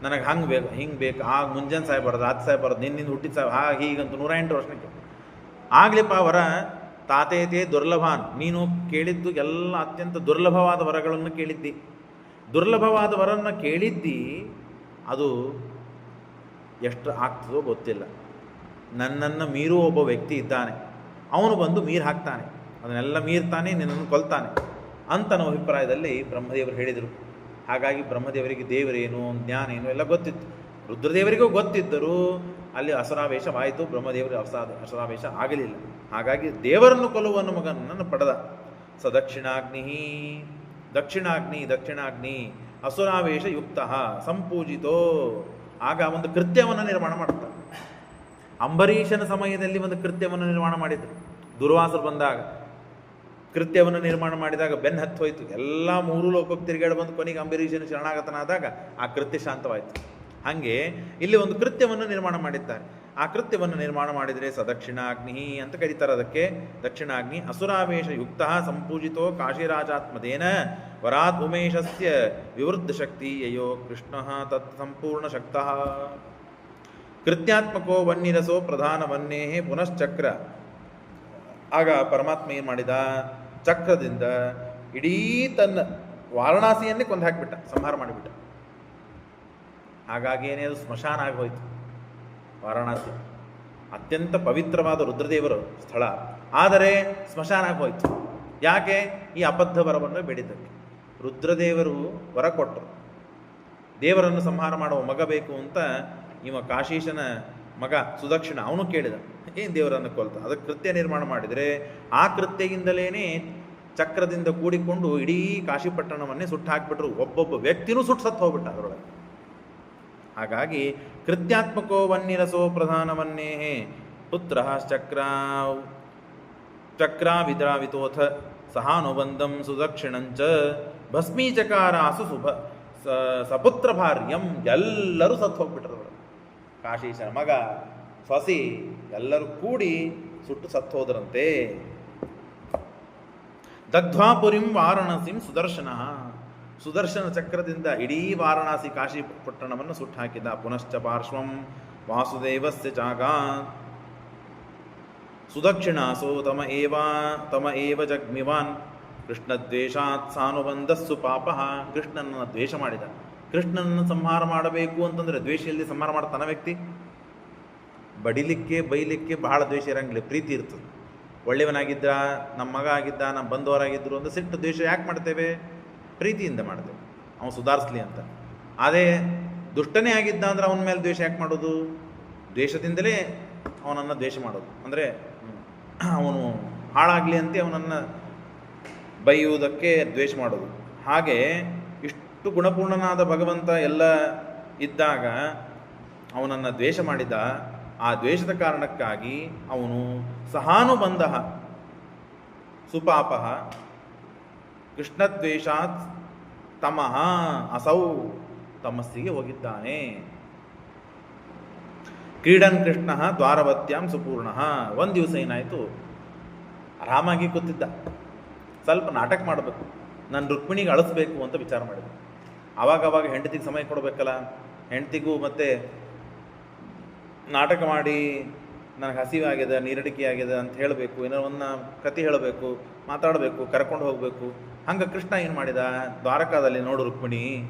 ನನಗೆ ಹಂಗೆ ಬೇಕು, ಹಿಂಗೆ ಬೇಕು, ಆಗ ಮುಂಜಾನೆ ಸಾಯ್ಬಾರ್ದು, ಅದು ಸಾಯ್ಬಾರ್ದು, ನಿನ್ನಿಂದ ಹುಟ್ಟಿದ ಸಾಯ್ ಹಾಗೆ ಹೀಗಂತ 108 ವರ್ಷಕ್ಕೆ ಆಗ್ಲಿಪ್ಪ ವರ. ತಾತೇತೇ ದುರ್ಲಭಾನ್, ನೀನು ಕೇಳಿದ್ದು ಎಲ್ಲ ಅತ್ಯಂತ ದುರ್ಲಭವಾದ ವರಗಳನ್ನು ಕೇಳಿದ್ದಿ. ದುರ್ಲಭವಾದ ವರನ್ನು ಕೇಳಿದ್ದಿ, ಅದು ಎಷ್ಟು ಆಗ್ತದೋ ಗೊತ್ತಿಲ್ಲ. ನನ್ನನ್ನು ಮೀರುವ ಒಬ್ಬ ವ್ಯಕ್ತಿ ಇದ್ದಾನೆ, ಅವನು ಬಂದು ಮೀರು ಹಾಕ್ತಾನೆ, ಅದನ್ನೆಲ್ಲ ಮೀರ್ತಾನೆ, ನಿನ್ನನ್ನು ಕೊಲ್ತಾನೆ ಅಂತ ನಮ್ಮ ಅಭಿಪ್ರಾಯದಲ್ಲಿ ಬ್ರಹ್ಮದೇವರು ಹೇಳಿದರು. ಹಾಗಾಗಿ ಬ್ರಹ್ಮದೇವರಿಗೆ ದೇವರೇನು, ಜ್ಞಾನ ಏನು ಎಲ್ಲ ಗೊತ್ತಿತ್ತು. ರುದ್ರದೇವರಿಗೂ ಗೊತ್ತಿದ್ದರೂ ಅಲ್ಲಿ ಅಸುರಾವೇಶವಾಯಿತು, ಬ್ರಹ್ಮದೇವರಿಗೆ ಅಸುರಾವೇಶ ಆಗಲಿಲ್ಲ. ಹಾಗಾಗಿ ದೇವರನ್ನು ಕೊಲ್ಲುವ ಮಗನನ್ನು ಪಡೆದ. ದಕ್ಷಿಣಾಗ್ನಿ ಅಸುರಾವೇಶ ಯುಕ್ತ ಸಂಪೂಜಿತೋ. ಆಗ ಒಂದು ಕೃತ್ಯವನ್ನು ನಿರ್ಮಾಣ ಮಾಡುತ್ತಾರೆ. ಅಂಬರೀಷನ ಸಮಯದಲ್ಲಿ ಒಂದು ಕೃತ್ಯವನ್ನು ನಿರ್ಮಾಣ ಮಾಡಿದರು. ದುರ್ವಾಸರು ಬಂದಾಗ ಕೃತ್ಯವನ್ನು ನಿರ್ಮಾಣ ಮಾಡಿದಾಗ ಬೆನ್ನು ಹತ್ತು ಹೋಯಿತು. ಎಲ್ಲ 3 ಲೋಕಕ್ಕೆ ತಿರುಗಾಡಿ ಬಂದು ಕೊನೆಗೆ ಅಂಬರೀಷನ ಶರಣಾಗತನಾದಾಗ ಆ ಕೃತ್ಯ ಶಾಂತವಾಯಿತು. ಹಾಗೆ ಇಲ್ಲಿ ಒಂದು ಕೃತ್ಯವನ್ನು ನಿರ್ಮಾಣ ಮಾಡಿದ್ದಾರೆ. ಆ ಕೃತ್ಯವನ್ನು ನಿರ್ಮಾಣ ಮಾಡಿದರೆ ಸದಕ್ಷಿಣಾಗ್ನಿ ಅಂತ ಕರೀತಾರೆ. ಅದಕ್ಕೆ ದಕ್ಷಿಣಾಗ್ನಿ ಅಸುರಾವೇಶ ಯುಕ್ತ ಸಂಪೂಜಿತೋ ಕಾಶಿರಾಜಾತ್ಮದೇನ ವರಾತ್ ಉಮೇಶಸ್ಯ ವಿವೃದ್ಧ ಶಕ್ತಿ ಯಯೋ ಕೃಷ್ಣ ತತ್ ಸಂಪೂರ್ಣ ಶಕ್ತಃ ಕೃತ್ಯಾತ್ಮಕೋ ವನ್ನಿರಸೋ ಪ್ರಧಾನ ವನ್ನೇ ಪುನಶ್ಚಕ್ರ. ಆಗ ಪರಮಾತ್ಮ ಏನು ಮಾಡಿದ? ಚಕ್ರದಿಂದ ಇಡೀ ತನ್ನ ವಾರಣಾಸಿಯನ್ನೇ ಕೊಂದು ಹಾಕಿಬಿಟ್ಟ, ಸಂಹಾರ ಮಾಡಿಬಿಟ್ಟ. ಹಾಗಾಗಿ ಏನೇನು ಸ್ಮಶಾನ ಆಗೋಯ್ತು. ವಾರಣಾಸಿ ಅತ್ಯಂತ ಪವಿತ್ರವಾದ ರುದ್ರದೇವರ ಸ್ಥಳ, ಆದರೆ ಸ್ಮಶಾನ ಆಗೋಯ್ತು. ಯಾಕೆ? ಈ ಅಬದ್ಧ ವರವನ್ನು ಬೇಡಿದ್ದಕ್ಕೆ. ರುದ್ರದೇವರು ವರ ಕೊಟ್ಟರು, ದೇವರನ್ನು ಸಂಹಾರ ಮಾಡುವ ಮಗ ಬೇಕು ಅಂತ. ಇವ ಕಾಶೀಶನ ಮಗ ಸುದಕ್ಷಿಣ ಅವನು ಕೇಳಿದ, ಏನು ದೇವರನ್ನು ಕೊಲ್ತ? ಅದಕ್ಕೆ ಕೃತ್ಯ ನಿರ್ಮಾಣ ಮಾಡಿದರೆ ಆ ಕೃತ್ಯದಿಂದಲೇ ಚಕ್ರದಿಂದ ಕೂಡಿಕೊಂಡು ಇಡೀ ಕಾಶಿಪಟ್ಟಣವನ್ನೇ ಸುಟ್ಟು ಹಾಕಿಬಿಟ್ರು. ಒಬ್ಬೊಬ್ಬ ವ್ಯಕ್ತಿನೂ ಸುಟ್ಟು ಸತ್ತು ಹೋಗ್ಬಿಟ್ಟ ಅದರೊಳಗೆ. ಹಾಗಾಗಿ ಕೃತ್ಯಾತ್ಮಕೋ ವನ್ನಿರಸೋ ಪ್ರಧಾನವನ್ನೇ ಪುತ್ರ ಚಕ್ರಾವಿದ್ರಾವಿತೋಥ ಸಹಾನುಬಂಧಂ ಸುದಕ್ಷಿಣಂಚ ಭಸ್ಮೀಚಕಾರಾಸು ಸಪುತ್ರ ಭಾರ್ಯಂ. ಎಲ್ಲರೂ ಸತ್ತು ಹೋಗ್ಬಿಟ್ರು. ಕಾಶೀಶನ ಮಗ, ಸೊಸಿ ಎಲ್ಲರೂ ಕೂಡಿ ಸುಟ್ಟು ಸತ್ತು ಹೋದ್ರಂತೆ. ದಗ್ಧ್ವಾಪುರಿಂ ವಾರಣಾಸಿಂ ಸುದರ್ಶನ ಚಕ್ರದಿಂದ ಇಡೀ ವಾರಣಾಸಿ ಕಾಶಿ ಪಟ್ಟಣವನ್ನು ಸುಟ್ಟು ಹಾಕಿದ. ಪುನಶ್ಚ ಪಾರ್ಶ್ವಂ ವಾಸುದೇವಸ್ಯ ಜಾಗಾನ್ ಸುದಕ್ಷಿಣಾಸೋ ತಮ ಏವ ಜಗ್ಮಿವಾನ್ ಕೃಷ್ಣದ್ವೇಷಾತ್ ಸಾನುಬಂಧಸ್ಸು ಪಾಪಃ. ಕೃಷ್ಣನನ್ನು ದ್ವೇಷ ಮಾಡಿದ. ಕೃಷ್ಣನನ್ನು ಸಂಹಾರ ಮಾಡಬೇಕು ಅಂತಂದರೆ ದ್ವೇಷ ಇಲ್ಲದೆ ಸಂಹಾರ ಮಾಡ್ತಾನ ವ್ಯಕ್ತಿ? ಬಡಿಲಿಕ್ಕೆ ಬೈಲಿಕ್ಕೆ ಬಹಳ ದ್ವೇಷ ಇರಂಗಿಲ್ಲ, ಪ್ರೀತಿ ಇರ್ತದೆ. ಒಳ್ಳೆಯವನಾಗಿದ್ದ, ನಮ್ಮ ಮಗ ಆಗಿದ್ದ, ನಮ್ಮ ಬಂಧುವರಾಗಿದ್ದರು ಅಂತ ಸಿಟ್ಟು ದ್ವೇಷ ಯಾಕೆ ಮಾಡ್ತೇವೆ? ಪ್ರೀತಿಯಿಂದ ಮಾಡ್ತೇವೆ, ಅವನು ಸುಧಾರಿಸ್ಲಿ ಅಂತ. ಅದೇ ದುಷ್ಟನೇ ಆಗಿದ್ದ ಅಂದ್ರೆ ಅವನ ಮೇಲೆ ದ್ವೇಷ ಯಾಕೆ ಮಾಡೋದು? ದ್ವೇಷದಿಂದಲೇ ಅವನನ್ನು ದ್ವೇಷ ಮಾಡೋದು. ಅಂದರೆ ಅವನು ಹಾಳಾಗಲಿ ಅಂತ ಅವನನ್ನು ಬೈಯುವುದಕ್ಕೆ ದ್ವೇಷ ಮಾಡೋದು. ಹಾಗೆ ಇಷ್ಟು ಗುಣಪೂರ್ಣನಾದ ಭಗವಂತ ಎಲ್ಲ ಇದ್ದಾಗ ಅವನನ್ನು ದ್ವೇಷ ಮಾಡಿದ. ಆ ದ್ವೇಷದ ಕಾರಣಕ್ಕಾಗಿ ಅವನು ಸಹಾನುಬಂಧ ಸುಪಾಪಃ ಕೃಷ್ಣದ್ವೇಷಾತ್ ತಮಃ ಅಸೌ, ತಮಸ್ಸಿಗೆ ಹೋಗಿದ್ದಾನೆ. ಕ್ರೀಡನ್ ಕೃಷ್ಣ ದ್ವಾರವತ್ಯಾಂ ಸುಪೂರ್ಣ. ಒಂದು ದಿವಸ ಏನಾಯಿತು, ಆರಾಮಾಗಿ ಕೂತಿದ್ದ, ಸ್ವಲ್ಪ ನಾಟಕ ಮಾಡಬೇಕು, ನಾನು ರುಕ್ಮಿಣಿಗೆ ಅಳಿಸ್ಬೇಕು ಅಂತ ವಿಚಾರ ಮಾಡಿದೆ. ಆವಾಗವಾಗ ಹೆಂಡತಿಗೆ ಸಮಯ ಕೊಡಬೇಕಲ್ಲ, ಹೆಂಡತಿಗೂ ಮತ್ತೆ ನಾಟಕ ಮಾಡಿ ನನಗೆ ಹಸಿವೆ ಆಗಿದೆ, ನೀರಡಿಕೆ ಆಗಿದೆ ಅಂತ ಹೇಳಬೇಕು, ಏನೋ ಒಂದು ಕತೆ ಹೇಳಬೇಕು, ಮಾತಾಡಬೇಕು, ಕರ್ಕೊಂಡು ಹೋಗಬೇಕು. ಹಂಗೆ ಕೃಷ್ಣ ಏನು ಮಾಡಿದ, ದ್ವಾರಕಾದಲ್ಲಿ ನೋಡು ರುಕ್ಮಿಣಿ,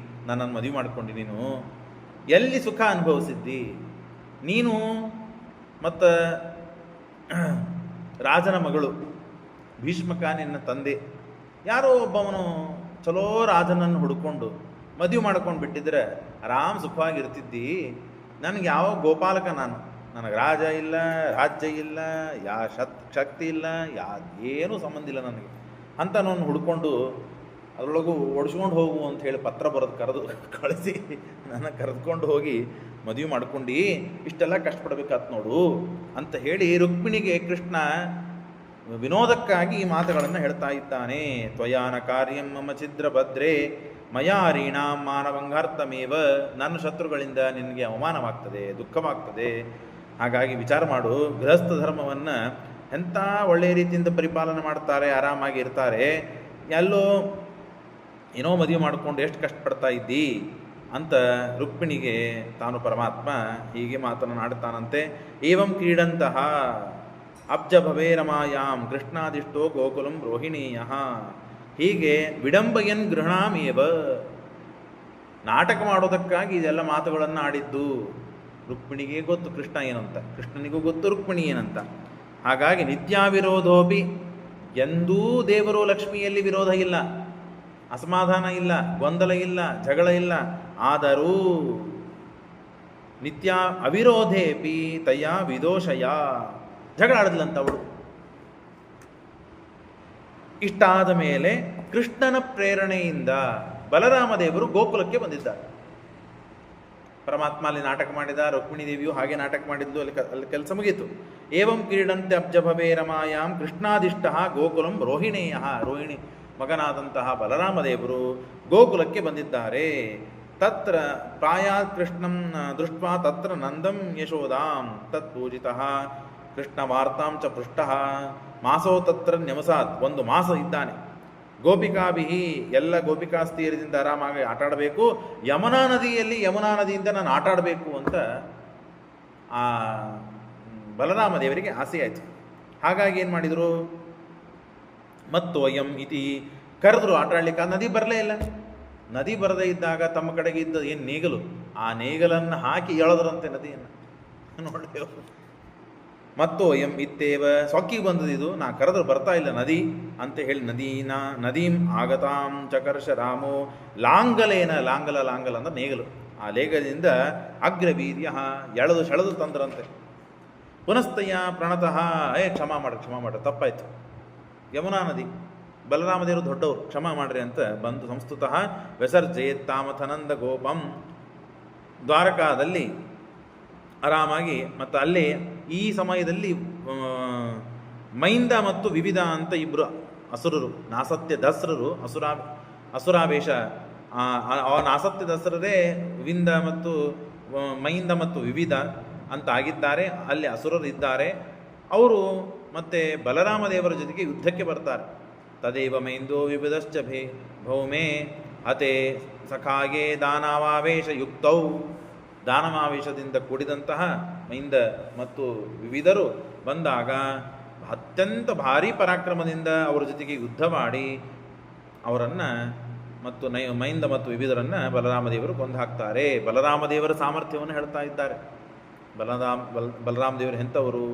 ನನ್ನನ್ನು ಮದುವೆ ಮಾಡ್ಕೊಂಡು ನೀನು ಎಲ್ಲಿ ಸುಖ ಅನುಭವಿಸಿದ್ದಿ, ನೀನು ಮತ್ತು ರಾಜನ ಮಗಳು ಭೀಷ್ಮಕ ನಿನ್ನ ತಂದೆ, ಯಾರೋ ಒಬ್ಬವನು ಚಲೋ ರಾಜನನ್ನು ಹುಡ್ಕೊಂಡು ಮದುವೆ ಮಾಡ್ಕೊಂಡು ಬಿಟ್ಟಿದ್ರೆ ಆರಾಮ್ ಸುಖವಾಗಿರ್ತಿದ್ದಿ. ನನಗೆ ಯಾವ ಗೋಪಾಲಕ ನಾನು, ನನಗೆ ರಾಜ ಇಲ್ಲ, ರಾಜ್ಯ ಇಲ್ಲ, ಶಕ್ತಿ ಇಲ್ಲ, ಏನೂ ಸಂಬಂಧ ಇಲ್ಲ ನನಗೆ ಅಂತ ನಾನು ಹುಡ್ಕೊಂಡು ಅದರೊಳಗೂ ಒಡ್ಸ್ಕೊಂಡು ಹೋಗು ಅಂತ ಹೇಳಿ ಪತ್ರ ಬರೆದು ಕಳಿಸಿ ನನ್ನ ಕರೆದುಕೊಂಡು ಹೋಗಿ ಮದುವೆ ಮಾಡ್ಕೊಂಡು ಇಷ್ಟೆಲ್ಲ ಕಷ್ಟಪಡ್ಬೇಕಾತ್ ನೋಡು ಅಂತ ಹೇಳಿ ರುಕ್ಮಿಣಿಗೆ ಕೃಷ್ಣ ವಿನೋದಕ್ಕಾಗಿ ಈ ಮಾತುಗಳನ್ನು ಹೇಳ್ತಾ ಇದ್ದಾನೆ. ತ್ವಯಾನ ಕಾರ್ಯಂ ಮಮ ಛಿದ್ರ ಭದ್ರೇ ಮಯಾರೀಣಾಂ ಮಾನವಂಗಾರ್ಥಮೇವ. ನನ್ನ ಶತ್ರುಗಳಿಂದ ನಿನಗೆ ಅವಮಾನವಾಗ್ತದೆ, ದುಃಖವಾಗ್ತದೆ. ಹಾಗಾಗಿ ವಿಚಾರ ಮಾಡು, ಗೃಹಸ್ಥ ಧರ್ಮವನ್ನು ಎಂಥ ಒಳ್ಳೆಯ ರೀತಿಯಿಂದ ಪರಿಪಾಲನೆ ಮಾಡ್ತಾರೆ, ಆರಾಮಾಗಿ ಇರ್ತಾರೆ, ಎಲ್ಲೋ ಏನೋ ಮದುವೆ ಮಾಡಿಕೊಂಡು ಎಷ್ಟು ಕಷ್ಟಪಡ್ತಾ ಇದ್ದಿ ಅಂತ ರುಕ್ಮಿಣಿಗೆ ತಾನು ಪರಮಾತ್ಮ ಹೀಗೆ ಮಾತನಾಡುತ್ತಾನಂತೆ. ಏವಂ ಕ್ರೀಡಂತಹ ಅಬ್ಜ ಭವೇ ರಮಾಯಾಂ ಕೃಷ್ಣಾದಿಷ್ಟೋ ಗೋಕುಲಂ ರೋಹಿಣೀಯ. ಹೀಗೆ ವಿಡಂಬಯನ್ ಗೃಹಣಾಮೇವ, ನಾಟಕ ಮಾಡೋದಕ್ಕಾಗಿ ಇದೆಲ್ಲ ಮಾತುಗಳನ್ನು ಆಡಿದ್ದು. ರುಕ್ಮಿಣಿಗೆ ಗೊತ್ತು ಕೃಷ್ಣ ಏನಂತ, ಕೃಷ್ಣನಿಗೂ ಗೊತ್ತು ರುಕ್ಮಿಣಿ ಏನಂತ. ಹಾಗಾಗಿ ನಿತ್ಯಾವಿರೋಧೋಪಿ, ಎಂದೂ ದೇವರು ಲಕ್ಷ್ಮಿಯಲ್ಲಿ ವಿರೋಧ ಇಲ್ಲ, ಅಸಮಾಧಾನ ಇಲ್ಲ, ಗೊಂದಲ ಇಲ್ಲ, ಜಗಳ ಇಲ್ಲ. ಆದರೂ ನಿತ್ಯ ಅವಿರೋಧೇಪಿ ತಯ ವಿದೋಷಯ, ಜಗಳ ಆಡದ್ಲಂತ ಅವಳು. ಇಷ್ಟಾದ ಮೇಲೆ ಕೃಷ್ಣನ ಪ್ರೇರಣೆಯಿಂದ ಬಲರಾಮದೇವರು ಗೋಕುಲಕ್ಕೆ ಬಂದಿದ್ದಾರೆ. ಪರಮಾತ್ಮ ಅಲ್ಲಿ ನಾಟಕ ಮಾಡಿದ, ರುಕ್ಮಿಣಿ ದೇವಿಯು ಹಾಗೆ ನಾಟಕ ಮಾಡಿದ್ಲು, ಅಲ್ಲಿ ಕೆಲಸ ಮುಗೀತು. ಏವಂ ಕ್ರೀಡಂತೆ ಅಬ್ಜಭವೇ ರಮಾಯಾಂ ಕೃಷ್ಣಾದಿಷ್ಟ ಗೋಕುಲಂ ರೋಹಿಣೇಯ. ರೋಹಿಣಿ ಮಗನಾದಂತಹ ಬಲರಾಮದೇವರು ಗೋಕುಲಕ್ಕೆ ಬಂದಿದ್ದಾರೆ. ತತ್ರ ಪ್ರಾಯಾತ್ ಕೃಷ್ಣಂ ದೃಷ್ಟ್ವಾ ತತ್ರ ನಂದಂ ಯಶೋದಾಂ ತತ್ ಪೂಜಿತಃ ಕೃಷ್ಣ ವಾರ್ತಾಂ ಚ ಪೃಷ್ಟಃ ಮಾಸೋ ತತ್ರ ನ್ಯಮಸಾತ್. ಒಂದು ಮಾಸ ಇದ್ದಾನೆ, ಗೋಪಿಕಾಭಿಹಿ, ಎಲ್ಲ ಗೋಪಿಕಾಸ್ತೀಯರಿಂದ ಆರಾಮಾಗಿ ಆಟಾಡಬೇಕು, ಯಮುನಾ ನದಿಯಲ್ಲಿ, ಯಮುನಾ ನದಿಯಿಂದ ನಾನು ಆಟಾಡಬೇಕು ಅಂತ ಆ ಬಲರಾಮ ದೇವರಿಗೆ ಆಸೆ ಆಯಿತು. ಹಾಗಾಗಿ ಏನು ಮಾಡಿದರು, ಮತ್ತು ಅಯಂ ಇತಿ ಕರೆದ್ರು ಆಟಾಡ್ಲಿಕ್ಕೆ. ಆ ನದಿ ಬರಲೇ ಇಲ್ಲ. ನದಿ ಬರದೇ ಇದ್ದಾಗ ತಮ್ಮ ಕಡೆಗೆ ಇದ್ದ ಏನು ನೇಗಲು, ಆ ನೇಗಲನ್ನು ಹಾಕಿ ಎಳೆದ್ರಂತೆ ನದಿಯನ್ನು. ನೋಡಿ, ಮತ್ತು ಅಯಂ ಇತ್ತೇವ, ಸೊಕ್ಕಿಗೆ ಬಂದದ್ದು ಇದು, ನಾ ಕರೆದ್ರೆ ಬರ್ತಾ ಇಲ್ಲ ನದಿ ಅಂತ ಹೇಳಿ ನದೀಂ ಆಗತಾಂ ಚಕರ್ಷ ರಾಮೋ ಲಾಂಗಲೇನ. ಲಾಂಗಲ ಅಂದ್ರೆ ನೇಗಲು, ಆ ಲೇಗದಿಂದ ಅಗ್ರವೀರ್ಯ ಸೆಳೆದು ತಂದ್ರಂತೆ. ಪುನಸ್ತಯ್ಯ ಪ್ರಣತಃ, ಕ್ಷಮ ಮಾಡ್ರಿ ತಪ್ಪಾಯ್ತು, ಯಮುನಾ ನದಿ, ಬಲರಾಮದೇವರು ದೊಡ್ಡವರು, ಕ್ಷಮ ಮಾಡ್ರಿ ಅಂತ ಬಂದು ಸಂಸ್ತುತಃ ವ್ಯಸರ್ಜೇತ್ತಾಮಥನಂದ ಗೋಪಂ. ದ್ವಾರಕಾದಲ್ಲಿ ಆರಾಮಾಗಿ, ಮತ್ತು ಅಲ್ಲಿ ಈ ಸಮಯದಲ್ಲಿ ಮೈಂದ ಮತ್ತು ವಿವಿಧ ಅಂತ ಇಬ್ಬರು ಅಸುರರು, ನಾಸತ್ಯ ದಸರರು, ಅಸುರಾವೇಶ. ಆ ನಾಸತ್ಯ ದಸರರೇ ವಿಂದ ಮತ್ತು ಮೈಂದ ಮತ್ತು ವಿವಿಧ ಅಂತ ಆಗಿದ್ದಾರೆ. ಅಲ್ಲಿ ಅಸುರರು ಇದ್ದಾರೆ. ಅವರು ಮತ್ತೆ ಬಲರಾಮದೇವರ ಜೊತೆಗೆ ಯುದ್ಧಕ್ಕೆ ಬರ್ತಾರೆ. ತದೇವ ಮೈಂದೋ ವಿವಿಧಶ್ಚ ಭೌಮೇ ಹತೆ ಸಖಾಗೆ ದಾನವಾವೇಶ ಯುಕ್ತೌ. ದಾನವಾವೇಶದಿಂದ ಕೂಡಿದಂತಹ ಮೈಂದ ಮತ್ತು ವಿವಿಧರು ಬಂದಾಗ ಅತ್ಯಂತ ಭಾರೀ ಪರಾಕ್ರಮದಿಂದ ಅವರ ಜೊತೆಗೆ ಯುದ್ಧ ಮಾಡಿ ಅವರನ್ನು ಮತ್ತು ಮೈಂದ ಮತ್ತು ವಿವಿಧರನ್ನು ಬಲರಾಮದೇವರು ಕೊಂದು ಹಾಕ್ತಾರೆ. ಬಲರಾಮದೇವರ ಸಾಮರ್ಥ್ಯವನ್ನು ಹೇಳ್ತಾ ಇದ್ದಾರೆ. ಬಲರಾಮದೇವರು ಎಂಥವರು,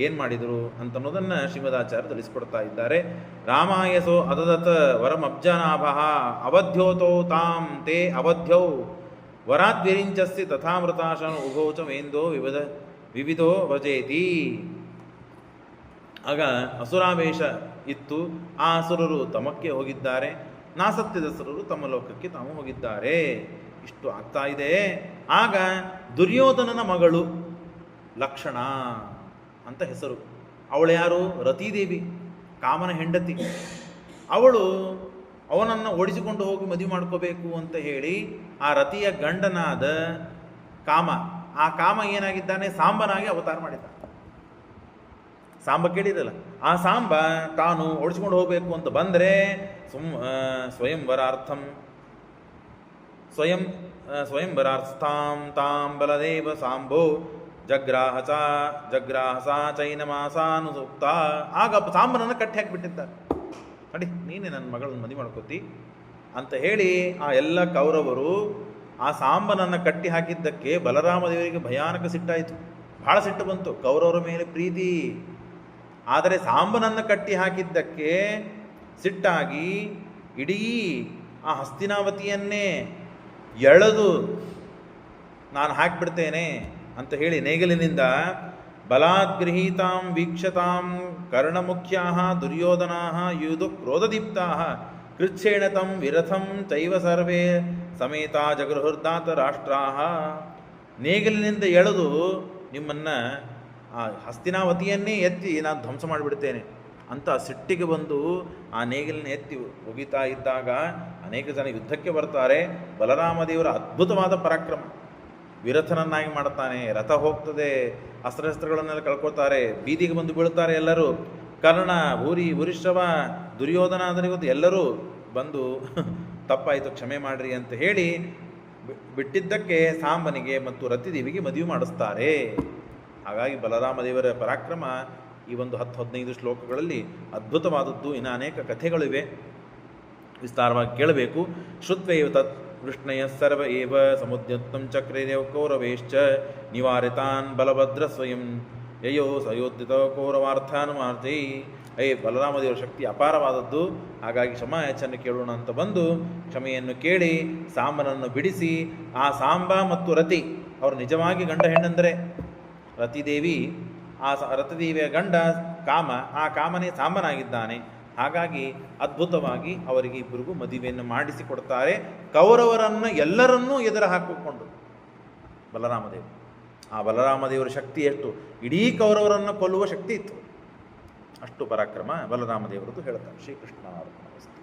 ಏನು ಮಾಡಿದರು ಅಂತನ್ನೋದನ್ನು ಶ್ರೀಮದಾಚಾರ್ಯ ತಿಳಿಸ್ಕೊಡ್ತಾ ಇದ್ದಾರೆ. ರಾಮಾಯಸೋ ಅದದತ್ ವರಮಬ್ಜನಾಭ ಅವಧ್ಯೋತೋ ತಾಂ ತೇ ಅವಧ್ಯೌ ವರಾದ್ವಿರಿಂಚಸ್ಸಿ ತಥಾಮೃತಾಶನ ಉಭೌಚ ಮೇಂದೋ ವಿವಿಧೋ ವಜೇತಿ. ಆಗ ಅಸುರಾವೇಶ ಇತ್ತು, ಆ ಅಸುರರು ತಮಕ್ಕೆ ಹೋಗಿದ್ದಾರೆ, ನಾಸತ್ಯದಸುರರು ತಮ್ಮ ಲೋಕಕ್ಕೆ ತಾವು ಹೋಗಿದ್ದಾರೆ. ಇಷ್ಟು ಆಗ್ತಾ ಇದೆ. ಆಗ ದುರ್ಯೋಧನನ ಮಗಳು ಲಕ್ಷಣ ಅಂತ ಹೆಸರು. ಅವಳು ಯಾರು? ರತಿದೇವಿ. ಕಾಮನ ಹೆಂಡತಿ. ಅವಳು ಅವನನ್ನು ಓಡಿಸಿಕೊಂಡು ಹೋಗಿ ಮದುವೆ ಮಾಡ್ಕೋಬೇಕು ಅಂತ ಹೇಳಿ ಆ ರತಿಯ ಗಂಡನಾದ ಕಾಮ, ಆ ಕಾಮ ಏನಾಗಿದ್ದಾನೆ, ಸಾಂಬನಾಗಿ ಅವತಾರ ಮಾಡಿದ್ದಾನೆ. ಸಾಂಬ ಕೇಳಿರಲ್ಲ, ಆ ಸಾಂಬ ತಾನು ಓಡಿಸಿಕೊಂಡು ಹೋಗಬೇಕು ಅಂತ ಬಂದರೆ ಸ್ವಯಂವರಾರ್ಥಂ ಸ್ವಯಂವರಾರ್ಥಾಂ ತಾಂ ಬಲದೇವ ಸಾಂಬೋ ಜಗ್ರಾಹಸ ಚೈನಮಾಸಾನುಸೂಕ್ತ. ಆಗ ಸಾಂಬನನ್ನು ಕಟ್ಟಿ ಹಾಕಿಬಿಟ್ಟಿದ್ದಾರೆ. ನೋಡಿ, ನೀನೇ ನನ್ನ ಮಗಳನ್ನು ಮದುವೆ ಮಾಡ್ಕೋತಿ ಅಂತ ಹೇಳಿ ಆ ಎಲ್ಲ ಕೌರವರು ಆ ಸಾಂಬನನ್ನು ಕಟ್ಟಿ ಹಾಕಿದ್ದಕ್ಕೆ ಬಲರಾಮ ದೇವರಿಗೆ ಭಯಾನಕ ಸಿಟ್ಟಾಯಿತು. ಬಹಳ ಸಿಟ್ಟು ಬಂತು. ಕೌರವರ ಮೇಲೆ ಪ್ರೀತಿ, ಆದರೆ ಸಾಂಬನನ್ನು ಕಟ್ಟಿ ಹಾಕಿದ್ದಕ್ಕೆ ಸಿಟ್ಟಾಗಿ ಇಡೀ ಆ ಹಸ್ತಿನಾವತಿಯನ್ನೇ ಎಳೆದು ನಾನು ಹಾಕಿಬಿಡ್ತೇನೆ ಅಂತ ಹೇಳಿ ನೇಗಲಿನಿಂದ ಬಲಾದ್ಗೃಹೀತಾಂ ವೀಕ್ಷತಾಂ ಕರ್ಣಮುಖ್ಯಾ ದುರ್ಯೋಧನಾ ಯೂದು ಕ್ರೋಧದೀಪ್ತಾ ಕೃಚ್ಛೇಣ ತಂ ವಿರಥಂ ಚೈವ ಸರ್ವೇ ಸಮೇತ ಜಗೃಹೃದಾತ ರಾಷ್ಟ್ರಾ. ನೇಗಲಿನಿಂದ ಎಳೆದು ನಿಮ್ಮನ್ನು ಆ ಹಸ್ತಿನಾವತಿಯನ್ನೇ ಎತ್ತಿ ನಾನು ಧ್ವಂಸ ಮಾಡಿಬಿಡ್ತೇನೆ ಅಂತ ಸಿಟ್ಟಿಗೆ ಬಂದು ಆ ನೇಗಿಲನ್ನ ಎತ್ತಿ ಒಗಿತಾ ಇದ್ದಾಗ ಅನೇಕ ಜನ ಯುದ್ಧಕ್ಕೆ ಬರ್ತಾರೆ. ಬಲರಾಮದೇವರ ಅದ್ಭುತವಾದ ಪರಾಕ್ರಮ, ವಿರಥನನ್ನಾಗಿ ಮಾಡುತ್ತಾನೆ, ರಥ ಹೋಗ್ತದೆ, ಅಸ್ತ್ರಶಸ್ತ್ರಗಳನ್ನೆಲ್ಲ ಕಳ್ಕೊಳ್ತಾರೆ, ಬೀದಿಗೆ ಬಂದು ಬೀಳುತ್ತಾರೆ ಎಲ್ಲರೂ. ಕರ್ಣ, ಭೂರಿ, ಭೂರಿಶ್ರವ, ದುರ್ಯೋಧನ ಅದರಿಗೊತ್ತು ಎಲ್ಲರೂ ಬಂದು ತಪ್ಪಾಯಿತು ಕ್ಷಮೆ ಮಾಡ್ರಿ ಅಂತ ಹೇಳಿ ಬಿಟ್ಟಿದ್ದಕ್ಕೆ ಸಾಂಬನಿಗೆ ಮತ್ತು ರತಿದೇವಿಗೆ ಮದುವೆ ಮಾಡಿಸ್ತಾರೆ. ಹಾಗಾಗಿ ಬಲರಾಮದೇವರ ಪರಾಕ್ರಮ ಈ ಒಂದು 10-15 ಶ್ಲೋಕಗಳಲ್ಲಿ ಅದ್ಭುತವಾದದ್ದು. ಇನ್ನು ಅನೇಕ ಕಥೆಗಳಿವೆ, ವಿಸ್ತಾರವಾಗಿ ಕೇಳಬೇಕು. ಶ್ರುತ್ವೈವ ತತ್ ವೃಷ್ಣಯ ಸರ್ವ ಏವ ಸಮುದ್ಯತ್ತಂ ಚಕ್ರೇದೇವ ಕೌರವೇಶ್ಚ ನಿವಾರಿತಾನ್ ಬಲಭದ್ರ ಸ್ವಯಂ ಯಯೋ ಸಯೋದ್ಯತ ಕೌರವಾರ್ಥಾನುಮಾರ್ಥೈ. ಬಲರಾಮದೇವರ ಶಕ್ತಿ ಅಪಾರವಾದದ್ದು. ಹಾಗಾಗಿ ಕ್ಷಮಾಯಾಚನೆ ಕೇಳೋಣ ಅಂತ ಬಂದು ಕ್ಷಮೆಯನ್ನು ಕೇಳಿ ಸಾಂಬನನ್ನು ಬಿಡಿಸಿ, ಆ ಸಾಂಬ ಮತ್ತು ರತಿ ಅವರು ನಿಜವಾಗಿ ಗಂಡ ಹೆಣ್ಣಂದರೆ ರತಿದೇವಿ, ಆ ರತಿದೇವಿಯ ಗಂಡ ಕಾಮ, ಆ ಕಾಮನೇ ಸಾಂಬನಾಗಿದ್ದಾನೆ. ಹಾಗಾಗಿ ಅದ್ಭುತವಾಗಿ ಅವರಿಗೆ ಇಬ್ಬರಿಗೂ ಮದುವೆಯನ್ನು ಮಾಡಿಸಿಕೊಡ್ತಾರೆ. ಕೌರವರನ್ನು ಎಲ್ಲರನ್ನೂ ಎದುರು ಹಾಕಿಕೊಂಡು ಬಲರಾಮದೇವರು. ಆ ಬಲರಾಮದೇವರ ಶಕ್ತಿ ಎಷ್ಟು, ಇಡೀ ಕೌರವರನ್ನು ಕೊಲ್ಲುವ ಶಕ್ತಿ ಇತ್ತು, ಅಷ್ಟು ಪರಾಕ್ರಮ ಬಲರಾಮದೇವರದ್ದು ಹೇಳ್ತಾರೆ. ಶ್ರೀಕೃಷ್ಣ ಅರ್ಪಣಮಸ್ತು.